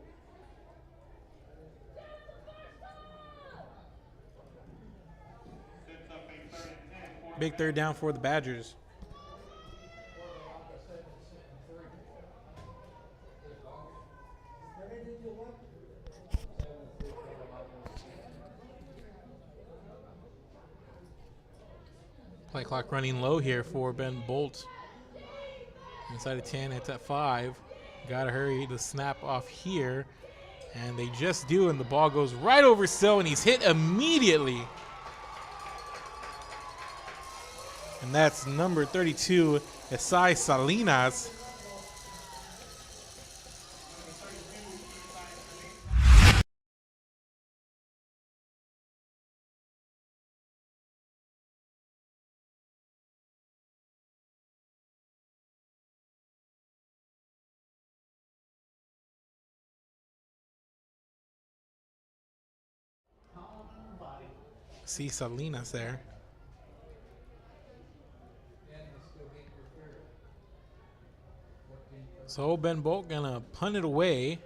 Big third down for the Badgers. Play clock running low here for Ben Bolt. Inside of 10, it's at 5. Gotta hurry the snap off here. And they just do, and the ball goes right over Sill, and he's hit immediately. And that's number 32, Esai Salinas. See Salinas there. So Ben Bolt gonna punt it away.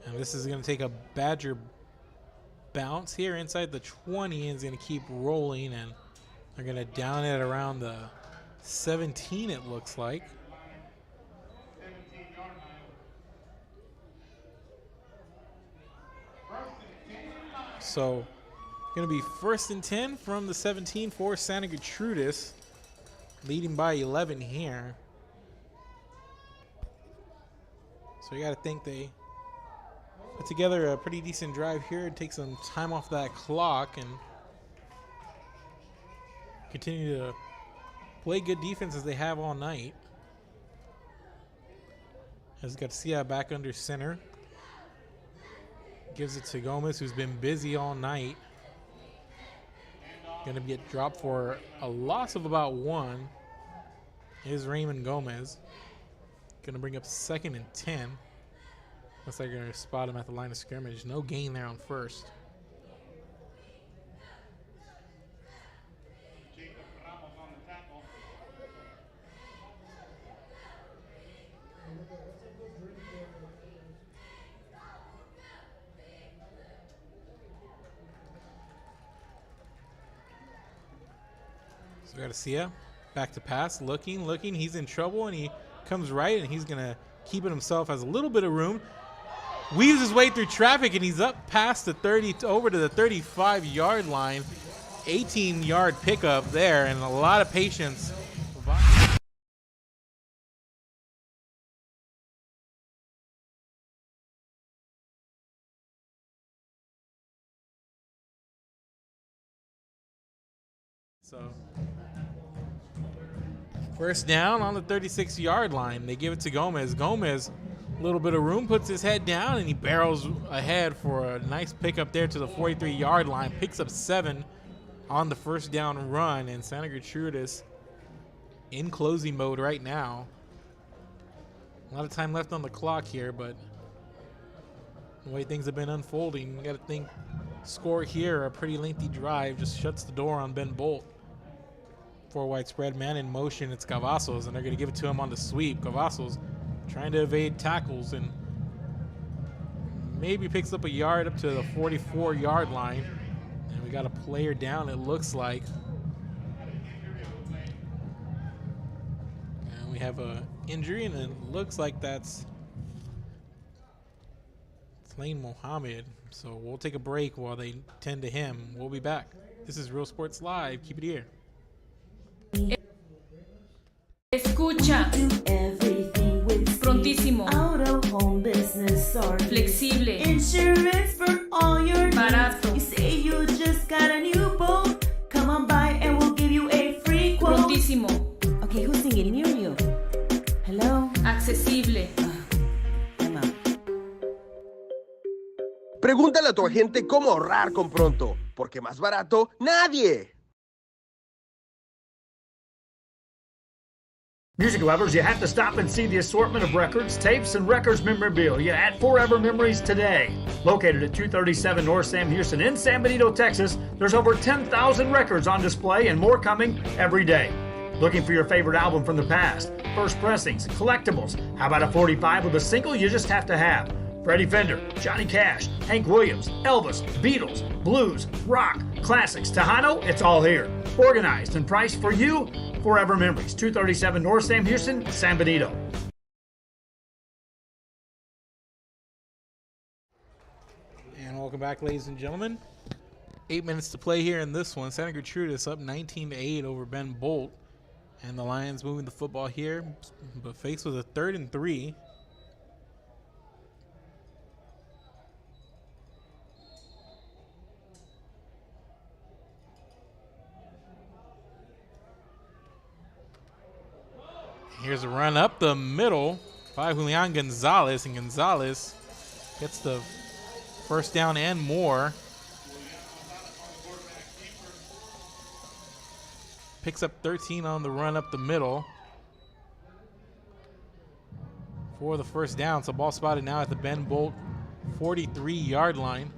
And this is gonna take a Badger bounce here inside the 20 and is gonna keep rolling, and they're gonna down it around the 17, it looks like. So going to be 1st and 10 from the 17 for Santa Gertrudis, leading by 11 here. So you got to think they put together a pretty decent drive here and take some time off that clock and continue to play good defense as they have all night. Has Garcia back under center. Gives it to Gomez, who's been busy all night. Going to get dropped for a loss of about 1 is Raymond Gomez. Going to bring up 2nd and 10. Looks like they're going to spot him at the line of scrimmage. No gain there on 1st. So Garcia back to pass, looking. He's in trouble, and he comes right, and he's going to keep it himself, has a little bit of room. Weaves his way through traffic, and he's up past the 30, over to the 35-yard line. 18-yard pickup there, and a lot of patience. So 1st down on the 36-yard line. They give it to Gomez. Gomez, a little bit of room, puts his head down, and he barrels ahead for a nice pickup there to the 43-yard line. Picks up 7 on the 1st down run, and Santa Gertrudis in closing mode right now. A lot of time left on the clock here, but the way things have been unfolding, you got to think score here, a pretty lengthy drive, just shuts the door on Ben Bolt. 4 wide spread, man in motion, it's Cavazos, and they're going to give it to him on the sweep. Cavazos trying to evade tackles and maybe picks up a yard up to the 44-yard line. And we got a player down, it looks like. And we have a injury, and it looks like that's Tlain Mohammed. So we'll take a break while they tend to him. We'll be back. This is Real Sports Live. Keep it here. Escucha. Prontísimo. Auto, home business, or Flexible. insurance for all your Barato. needs. You say you just got a new boat. Come on by and we'll give you a free quote. Prontísimo. Okay, who's singing near you? Hello? Accesible. I'm out. Pregúntale a tu agente cómo ahorrar con Pronto, porque más barato, nadie. Music lovers, you have to stop and see the assortment of records, tapes, and records memorabilia at Forever Memories today. Located at 237 North Sam Houston in San Benito, Texas, there's over 10,000 records on display and more coming every day. Looking for your favorite album from the past, first pressings, collectibles? How about a 45 with a single you just have to have? Freddie Fender, Johnny Cash, Hank Williams, Elvis, Beatles, blues, rock, classics, Tejano, it's all here. Organized and priced for you. Forever Memories, 237 North Sam Houston, San Benito. And welcome back, ladies and gentlemen. 8 minutes to play here in this one. Santa Gertrudis up 19-8 over Ben Bolt. And the Lions moving the football here, but faced with a 3rd and 3. Here's a run up the middle by Julian Gonzalez, and Gonzalez gets the first down and more. Picks up 13 on the run up the middle for the first down. So ball spotted now at the Ben Bolt 43-yard line.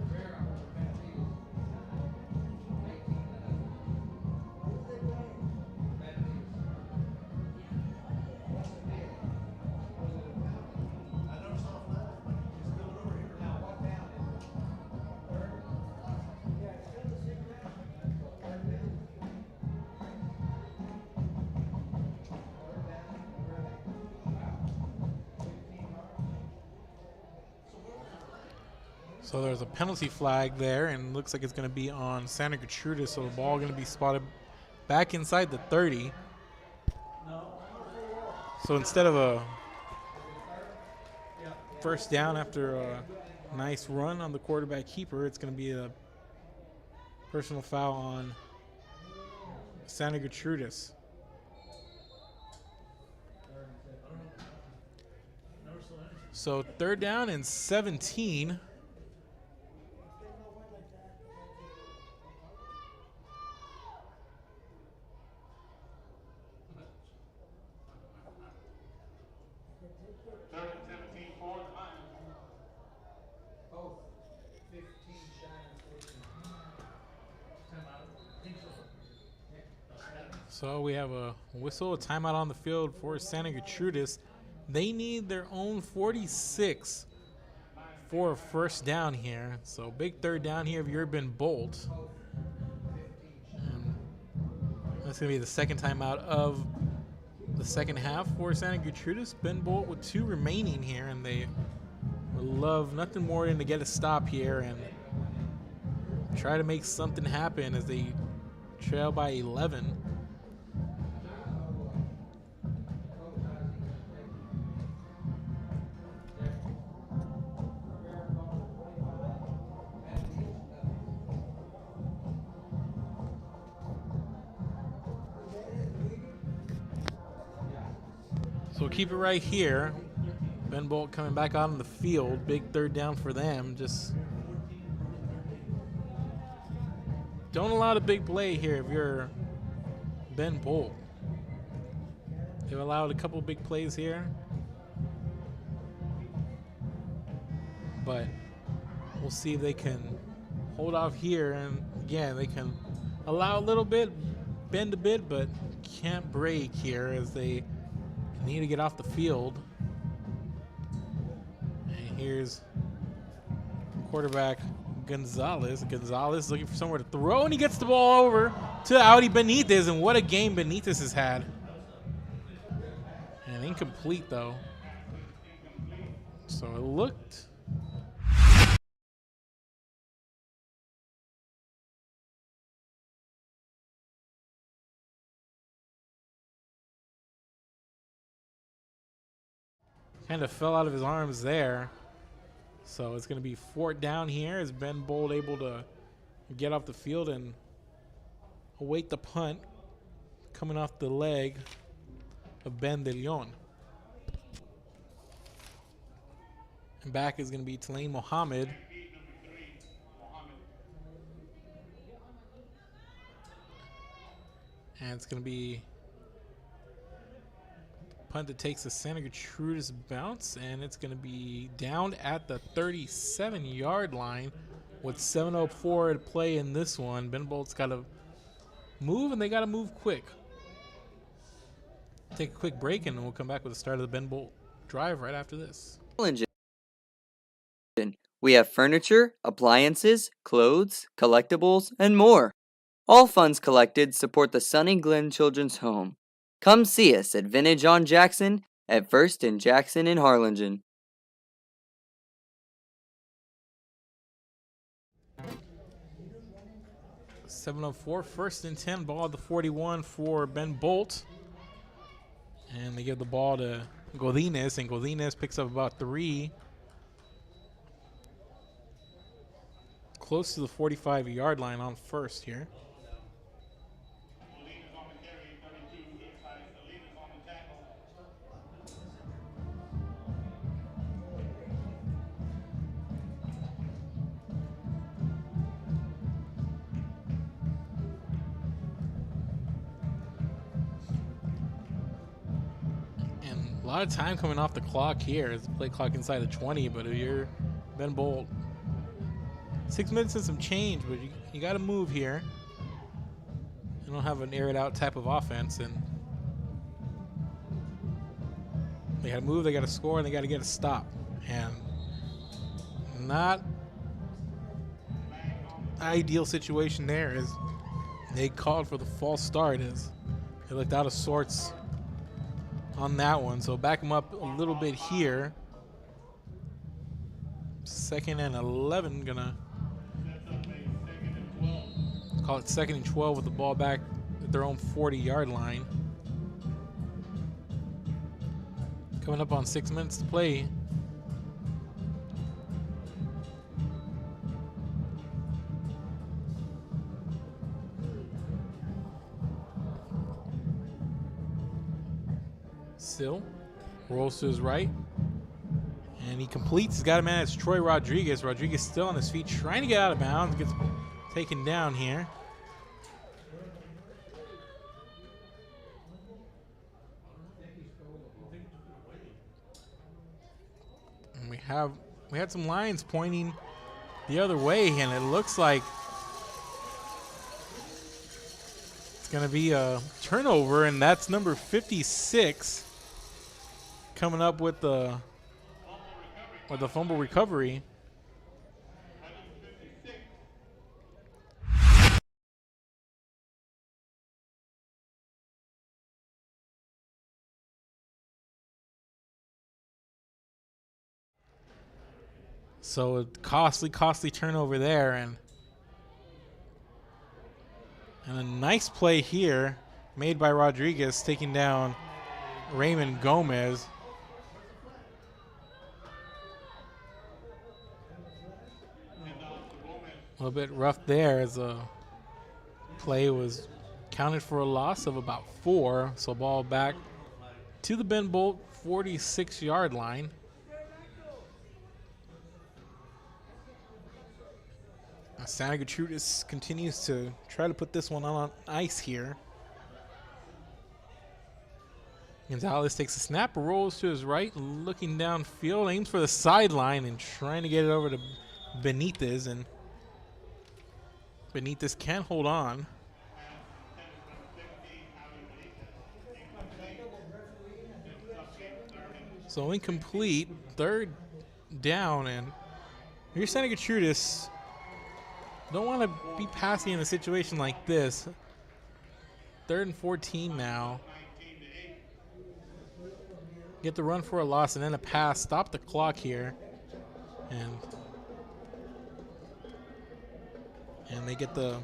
So there's a penalty flag there, and looks like it's going to be on Santa Gertrudis, so the ball going to be spotted back inside the 30. So instead of a first down after a nice run on the quarterback keeper, it's going to be a personal foul on Santa Gertrudis. So 3rd down and 17. So we have a whistle, a timeout on the field for Santa Gertrudis. They need their own 46 for a first down here. So big 3rd down here of Ben Bolt. And that's going to be the second timeout of the second half for Santa Gertrudis. Ben Bolt with 2 remaining here, and they would love nothing more than to get a stop here and try to make something happen as they trail by 11. So we'll keep it right here. Ben Bolt coming back out on the field. Big 3rd down for them. Just don't allow the big play here if you're Ben Bolt. They've allowed a couple big plays here, but we'll see if they can hold off here. And again, they can allow a little bit, bend a bit, but can't break here as they need to get off the field. And here's quarterback Gonzalez. Gonzalez looking for somewhere to throw, and he gets the ball over to Audi Benitez, and what a game Benitez has had. And incomplete though. So it looked kind of fell out of his arms there. So it's going to be 4th down here. Is Ben Bolt able to get off the field and await the punt coming off the leg of Ben De Leon. And back is going to be Tulane Mohammed. And it's going to be punt that takes a Santa Gertrudis bounce, and it's going to be down at the 37-yard line with 7:04 to play in this one. Ben Bolt's got to move, and they got to move quick. Take a quick break, and we'll come back with the start of the Ben Bolt drive right after this. We have furniture, appliances, clothes, collectibles, and more. All funds collected support the Sunny Glen Children's Home. Come see us at Vintage on Jackson at First and Jackson in Harlingen. .704, 1st and 10, ball at the 41 for Ben Bolt. And they give the ball to Godinez, and Godinez picks up about 3. Close to the 45-yard line on first here. And a lot of time coming off the clock here. It's the play clock inside the 20, but if you're Ben Bolt, 6 minutes and some change, but you got to move here. You don't have an air it out type of offense, and they got to move, they got to score, and they got to get a stop. And not ideal situation there, as they called for the false start, as they looked out of sorts on that one. So back them up a little bit here. 2nd and 11, gonna call it 2nd and 12 with the ball back at their own 40-yard line. Coming up on 6 minutes to play. Still rolls to his right, and he completes. He's got a man. It's Troy Rodriguez. Rodriguez still on his feet, trying to get out of bounds. Gets taken down here. And we had some lines pointing the other way, and it looks like it's going to be a turnover, and that's number 56 coming up with the fumble recovery. So a costly turnover there, and a nice play here made by Rodriguez, taking down Raymond Gomez. A little bit rough there, as a play was counted for a loss of about 4. So ball back to the Ben Bolt 46-yard line. Santa Gertrudis continues to try to put this one on ice here. Gonzalez takes a snap, rolls to his right, looking downfield, aims for the sideline and trying to get it over to Benitez, and Benitez can't hold on. So incomplete, 3rd down, and here's Santa Gertrudis. Don't want to be passing in a situation like this. 3rd and 14 now. Get the run for a loss and then a pass. Stop the clock here. And they get the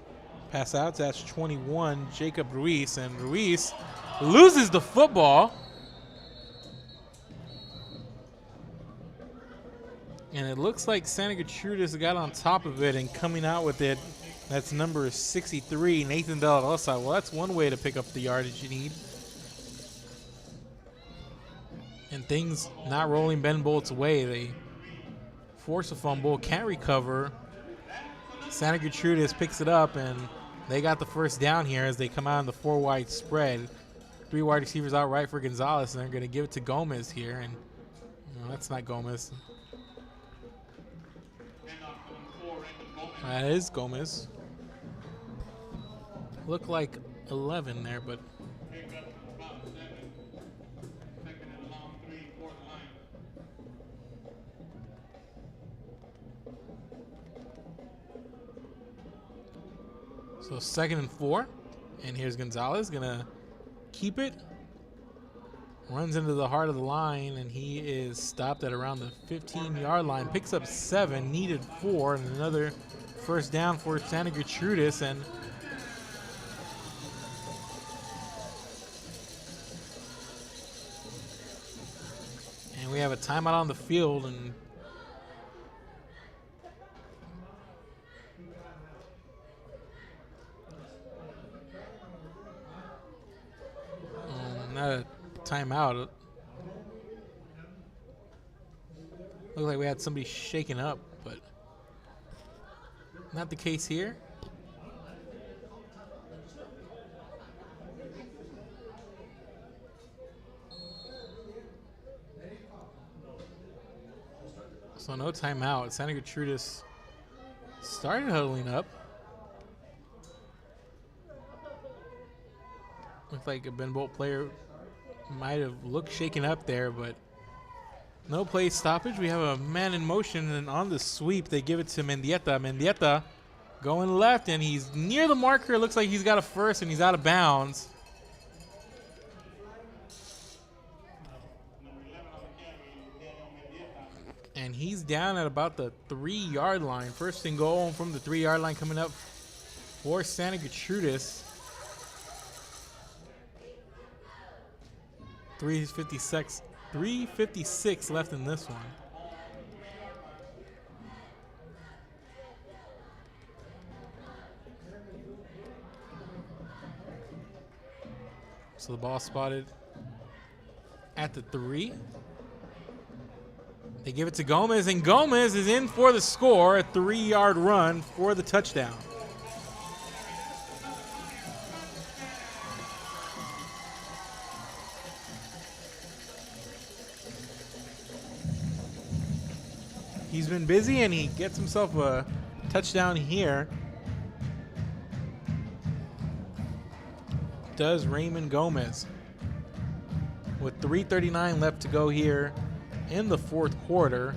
pass out. That's 21, Jacob Ruiz. And Ruiz loses the football. And it looks like Santa Gertrudis got on top of it, and coming out with it, that's number 63, Nathan De La Rosa. Well, that's one way to pick up the yardage you need. And things not rolling Ben Bolt's way. They force a fumble, can't recover. Santa Gertrudis picks it up, and they got the 1st down here as they come out in the 4 wide spread. 3 wide receivers out right for Gonzalez, and they're going to give it to Gomez here. And no, that's not Gomez. That is Gomez. Looked like 11 there, but so 2nd and 4, and here's Gonzalez gonna keep it. Runs into the heart of the line, and he is stopped at around the 15-yard line. Picks up 7, needed 4, and another first down for Santa Gertrudis. And we have a timeout on the field, and not a timeout. Looked like we had somebody shaken up, but not the case here. So no timeout. Santa Gertrudis started huddling up. Looked like a Ben Bolt player might have looked shaken up there, but no play stoppage. We have a man in motion, and on the sweep, they give it to Mendieta. Mendieta going left, and he's near the marker. It looks like he's got a first, and he's out of bounds. And he's down at about the 3-yard line. First and goal from the 3-yard line coming up for Santa Gertrudis. 3:56 left in this one. So the ball spotted at the 3. They give it to Gomez, and Gomez is in for the score. A 3-yard run for the touchdown. He's been busy, and he gets himself a touchdown here. Does Raymond Gomez. With 3:39 left to go here in the 4th quarter.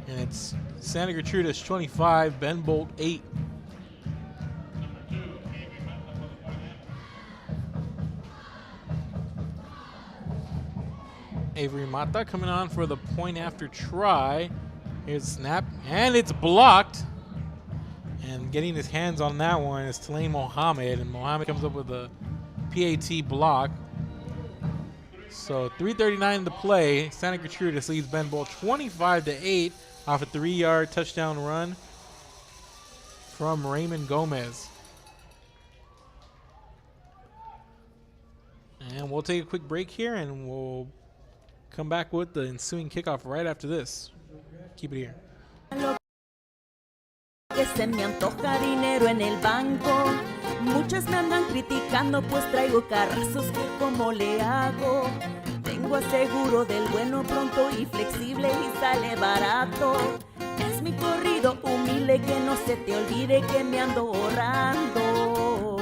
And it's Santa Gertrudis 25, Ben Bolt 8. Avery Mata coming on for the point after try. Here's a snap, and it's blocked. And getting his hands on that one is Tulane Mohammed, and Mohammed comes up with a PAT block. So 3:39 to play. Santa Gertrudis leads Ben Bolt 25-8 off a 3-yard touchdown run from Raymond Gomez. And we'll take a quick break here, and we'll come back with the ensuing kickoff right after this. Keep it here. Que se me antoja dinero en el banco. Muchas me andan criticando, pues traigo carrazos que como le hago. Tengo aseguro del bueno, pronto y flexible y sale barato. Es mi corrido humilde, que no se te olvide que me ando ahorrando.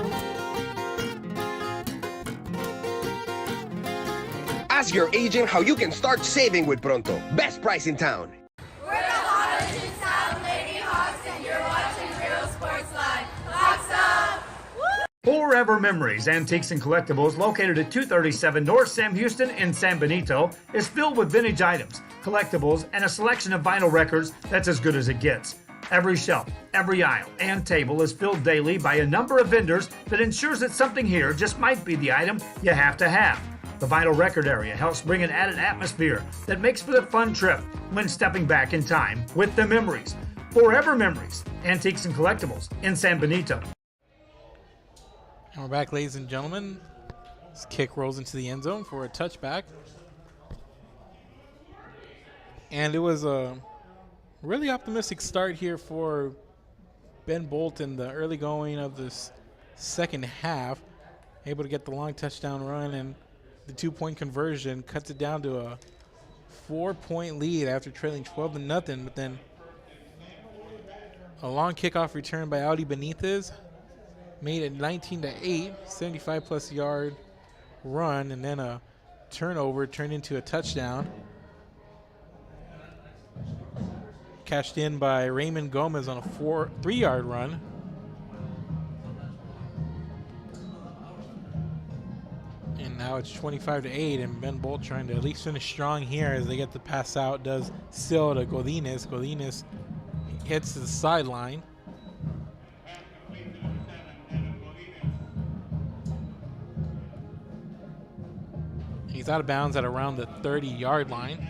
Ask your agent how you can start saving with Pronto. Best price in town. We're the Holiday Sound Lady Hawks, and you're watching Real Sports Live. Hawks up! Forever Memories, Antiques and Collectibles, located at 237 North Sam Houston in San Benito, is filled with vintage items, collectibles, and a selection of vinyl records that's as good as it gets. Every shelf, every aisle, and table is filled daily by a number of vendors that ensures that something here just might be the item you have to have. The vinyl record area helps bring an added atmosphere that makes for the fun trip when stepping back in time with the memories. Forever Memories, Antiques and Collectibles in San Benito. And we're back, ladies and gentlemen. This kick rolls into the end zone for a touchback. And it was a really optimistic start here for Ben Bolt in the early going of this second half. able to get the long touchdown run, and the 2-point conversion cuts it down to a 4-point lead after trailing 12-0. But then a long kickoff return by Audi Benitez made it 19-8, 75-plus yard run, and then a turnover turned into a touchdown. Cashed in by Raymond Gomez on a 3-yard run. And now it's 25-8, and Ben Bolt trying to at least finish strong here as they get the pass out. Does still to Godinez. Godinez hits the sideline. He's out of bounds at around the 30-yard line.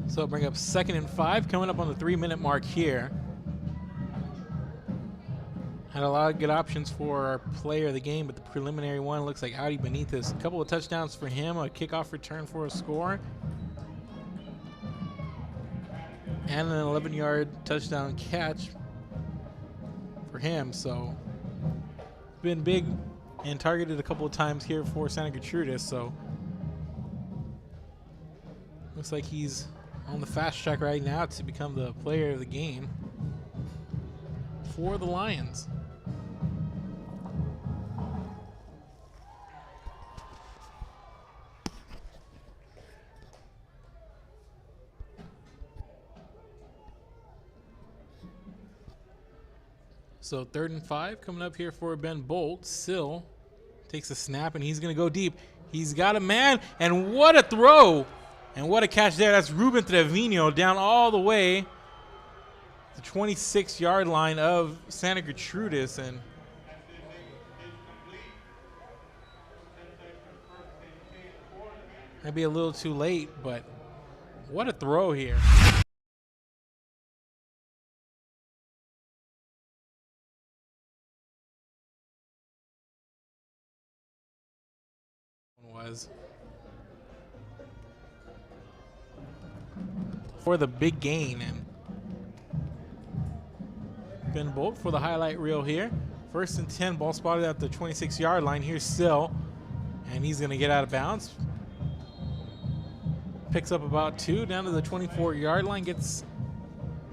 So bring up 2nd and 5, coming up on the 3-minute mark here. Had a lot of good options for our player of the game, but the preliminary one looks like Audi Benitez. A couple of touchdowns for him, a kickoff return for a score, and an 11-yard touchdown catch for him. So been big and targeted a couple of times here for Santa Gertrudis. So looks like he's on the fast track right now to become the player of the game for the Lions. So 3rd and 5 coming up here for Ben Bolt. Sill takes a snap, and he's going to go deep. He's got a man, and what a throw! And what a catch there. That's Ruben Trevino down all the way the 26-yard line of Santa Gertrudis. And maybe a little too late, but what a throw here. Was for the big gain, and Ben Bolt for the highlight reel here. 1st and 10, ball spotted at the 26-yard line. Here's Sill, and he's going to get out of bounds. Picks up about 2 down to the 24-yard line, gets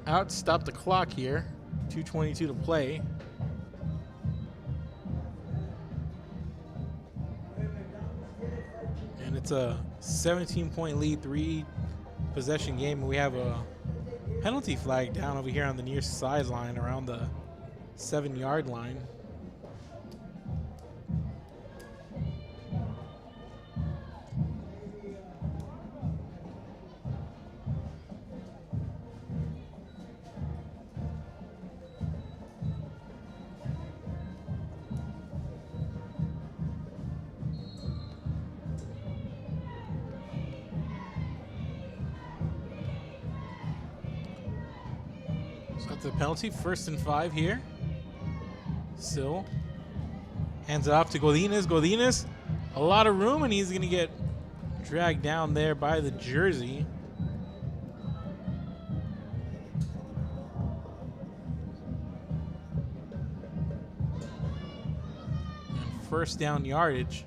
out, stop the clock here. 2:22 to play. And it's a 17-point lead, 3-possession game, and we have a penalty flag down over here on the near sideline around the 7-yard line. So that's a penalty. 1st and 5 here. Sill hands it off to Godinez. Godinez, a lot of room, and he's going to get dragged down there by the jersey. And 1st down yardage.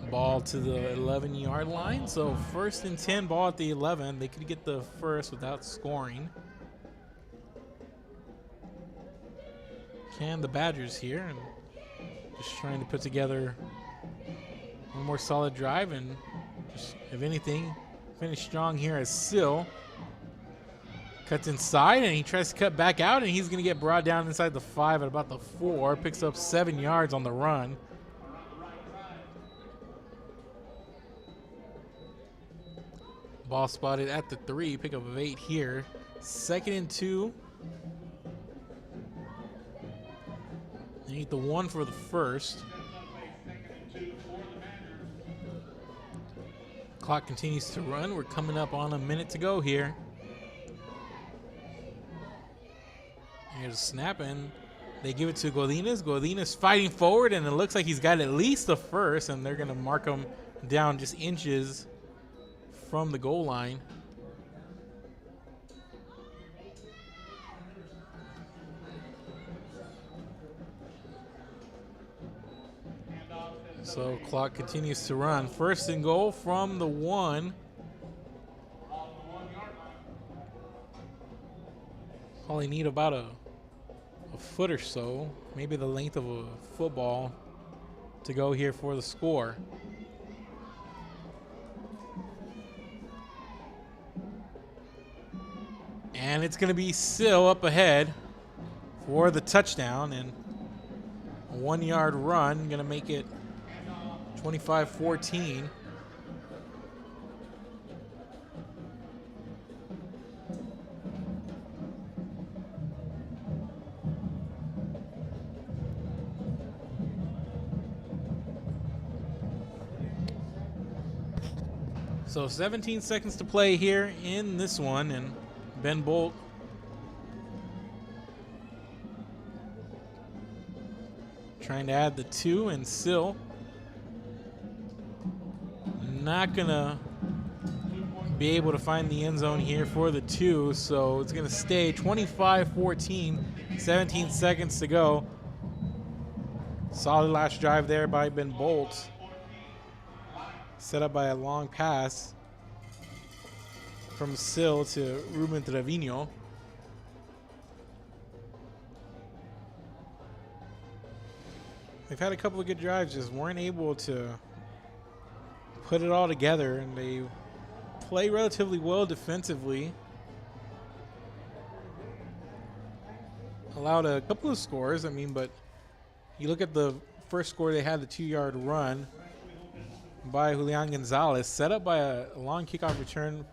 Ball to the 11-yard line. So 1st and 10, ball at the 11. They could get the first without scoring. Can the Badgers here, and just trying to put together one more solid drive and just, if anything, finish strong here as Sill cuts inside, and he tries to cut back out, and he's going to get brought down inside the 5 at about the 4. Picks up 7 yards on the run. Ball spotted at the 3, pickup of 8 here. 2nd and 2. They need the 1 for the first. Clock continues to run. We're coming up on a minute to go here. Here's a snap, and They give it to Godinez. Godinez fighting forward, and it looks like he's got at least the first, and they're going to mark him down just inches from the goal line. So clock continues to run. First and goal from the 1. Probably need about a foot or so, maybe the length of a football, to go here for the score. And it's going to be Sill up ahead for the touchdown, and a 1-yard run, going to make it 25-14. So 17 seconds to play here in this one, and Ben Bolt trying to add the 2, and Sill not gonna be able to find the end zone here for the 2, so it's gonna stay 25-14, 17 seconds to go. Solid last drive there by Ben Bolt, set up by a long pass from Sill to Ruben Trevino. They've had a couple of good drives, just weren't able to put it all together, and they play relatively well defensively. Allowed a couple of scores, but you look at the first score they had, the 2-yard run by Julian Gonzalez, set up by a long kickoff return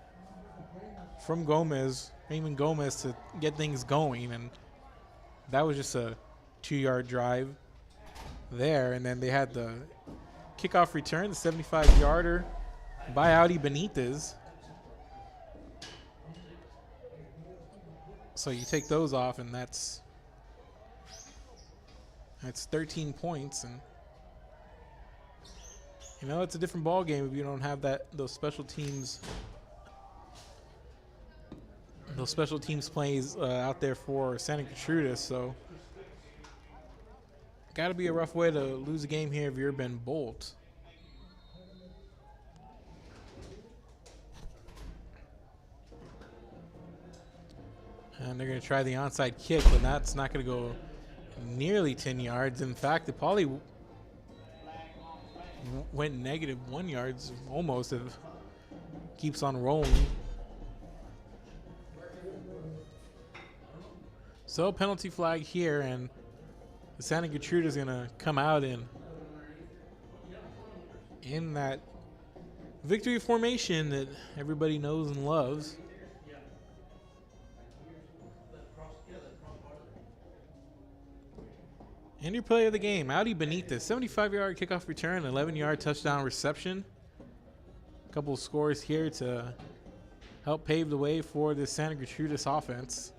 from Raymond Gomez to get things going, and that was just a 2-yard drive there. And then they had the kickoff return, the 75-yarder by Audi Benitez. So you take those off, and that's 13 points, and it's a different ball game if you don't have those special teams plays out there for Santa Gertrudis. So got to be a rough way to lose a game here if you're Ben Bolt. And they're going to try the onside kick, but that's not going to go nearly 10 yards. In fact, it probably went negative 1 yards almost if it keeps on rolling. So penalty flag here, and the Santa Gertrude is going to come out in that victory formation that everybody knows and loves. And your player of the game, Audi Benitez, 75-yard kickoff return, 11-yard touchdown reception. A couple of scores here to help pave the way for the Santa Gertrudis offense.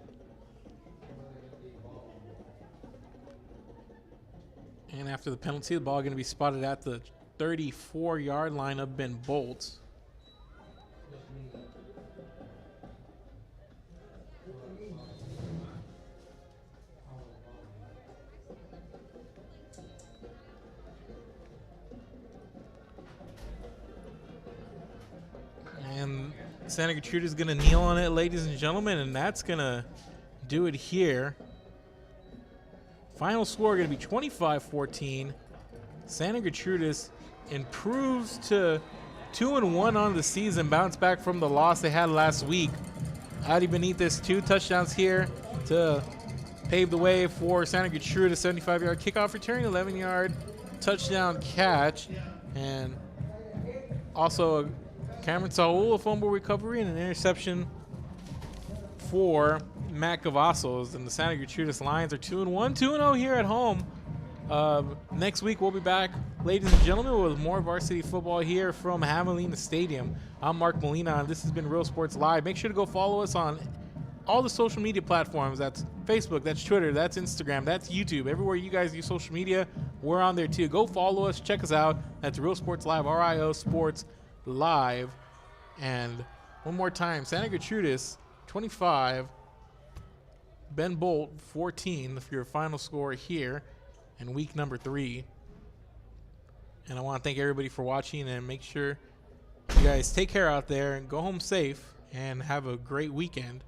And after the penalty, the ball going to be spotted at the 34-yard line of Ben Bolt. And Santa Gertrude is going to kneel on it, ladies and gentlemen, and that's going to do it here. Final score going to be 25-14. Santa Gertrudis improves to 2-1 on the season, bounce back from the loss they had last week. Audi Benitez, 2 touchdowns here to pave the way for Santa Gertrudis, 75-yard kickoff return, 11-yard touchdown catch, and also Cameron Saul, a fumble recovery, and an interception for Matt Cavazos. And the Santa Gertrudis Lions are 2-1, 2-0 here at home. Next week we'll be back, ladies and gentlemen, with more varsity football here from Javelina Stadium. I'm Mark Molina, and this has been Real Sports Live. Make sure to go follow us on all the social media platforms. That's Facebook, that's Twitter, that's Instagram, that's YouTube. Everywhere you guys use social media, we're on there too. Go follow us, check us out. That's Real Sports Live, RIO Sports Live. And one more time, Santa Gertrudis 25, Ben Bolt 14 for your final score here in week number 3. And I want to thank everybody for watching, and make sure you guys take care out there and go home safe and have a great weekend.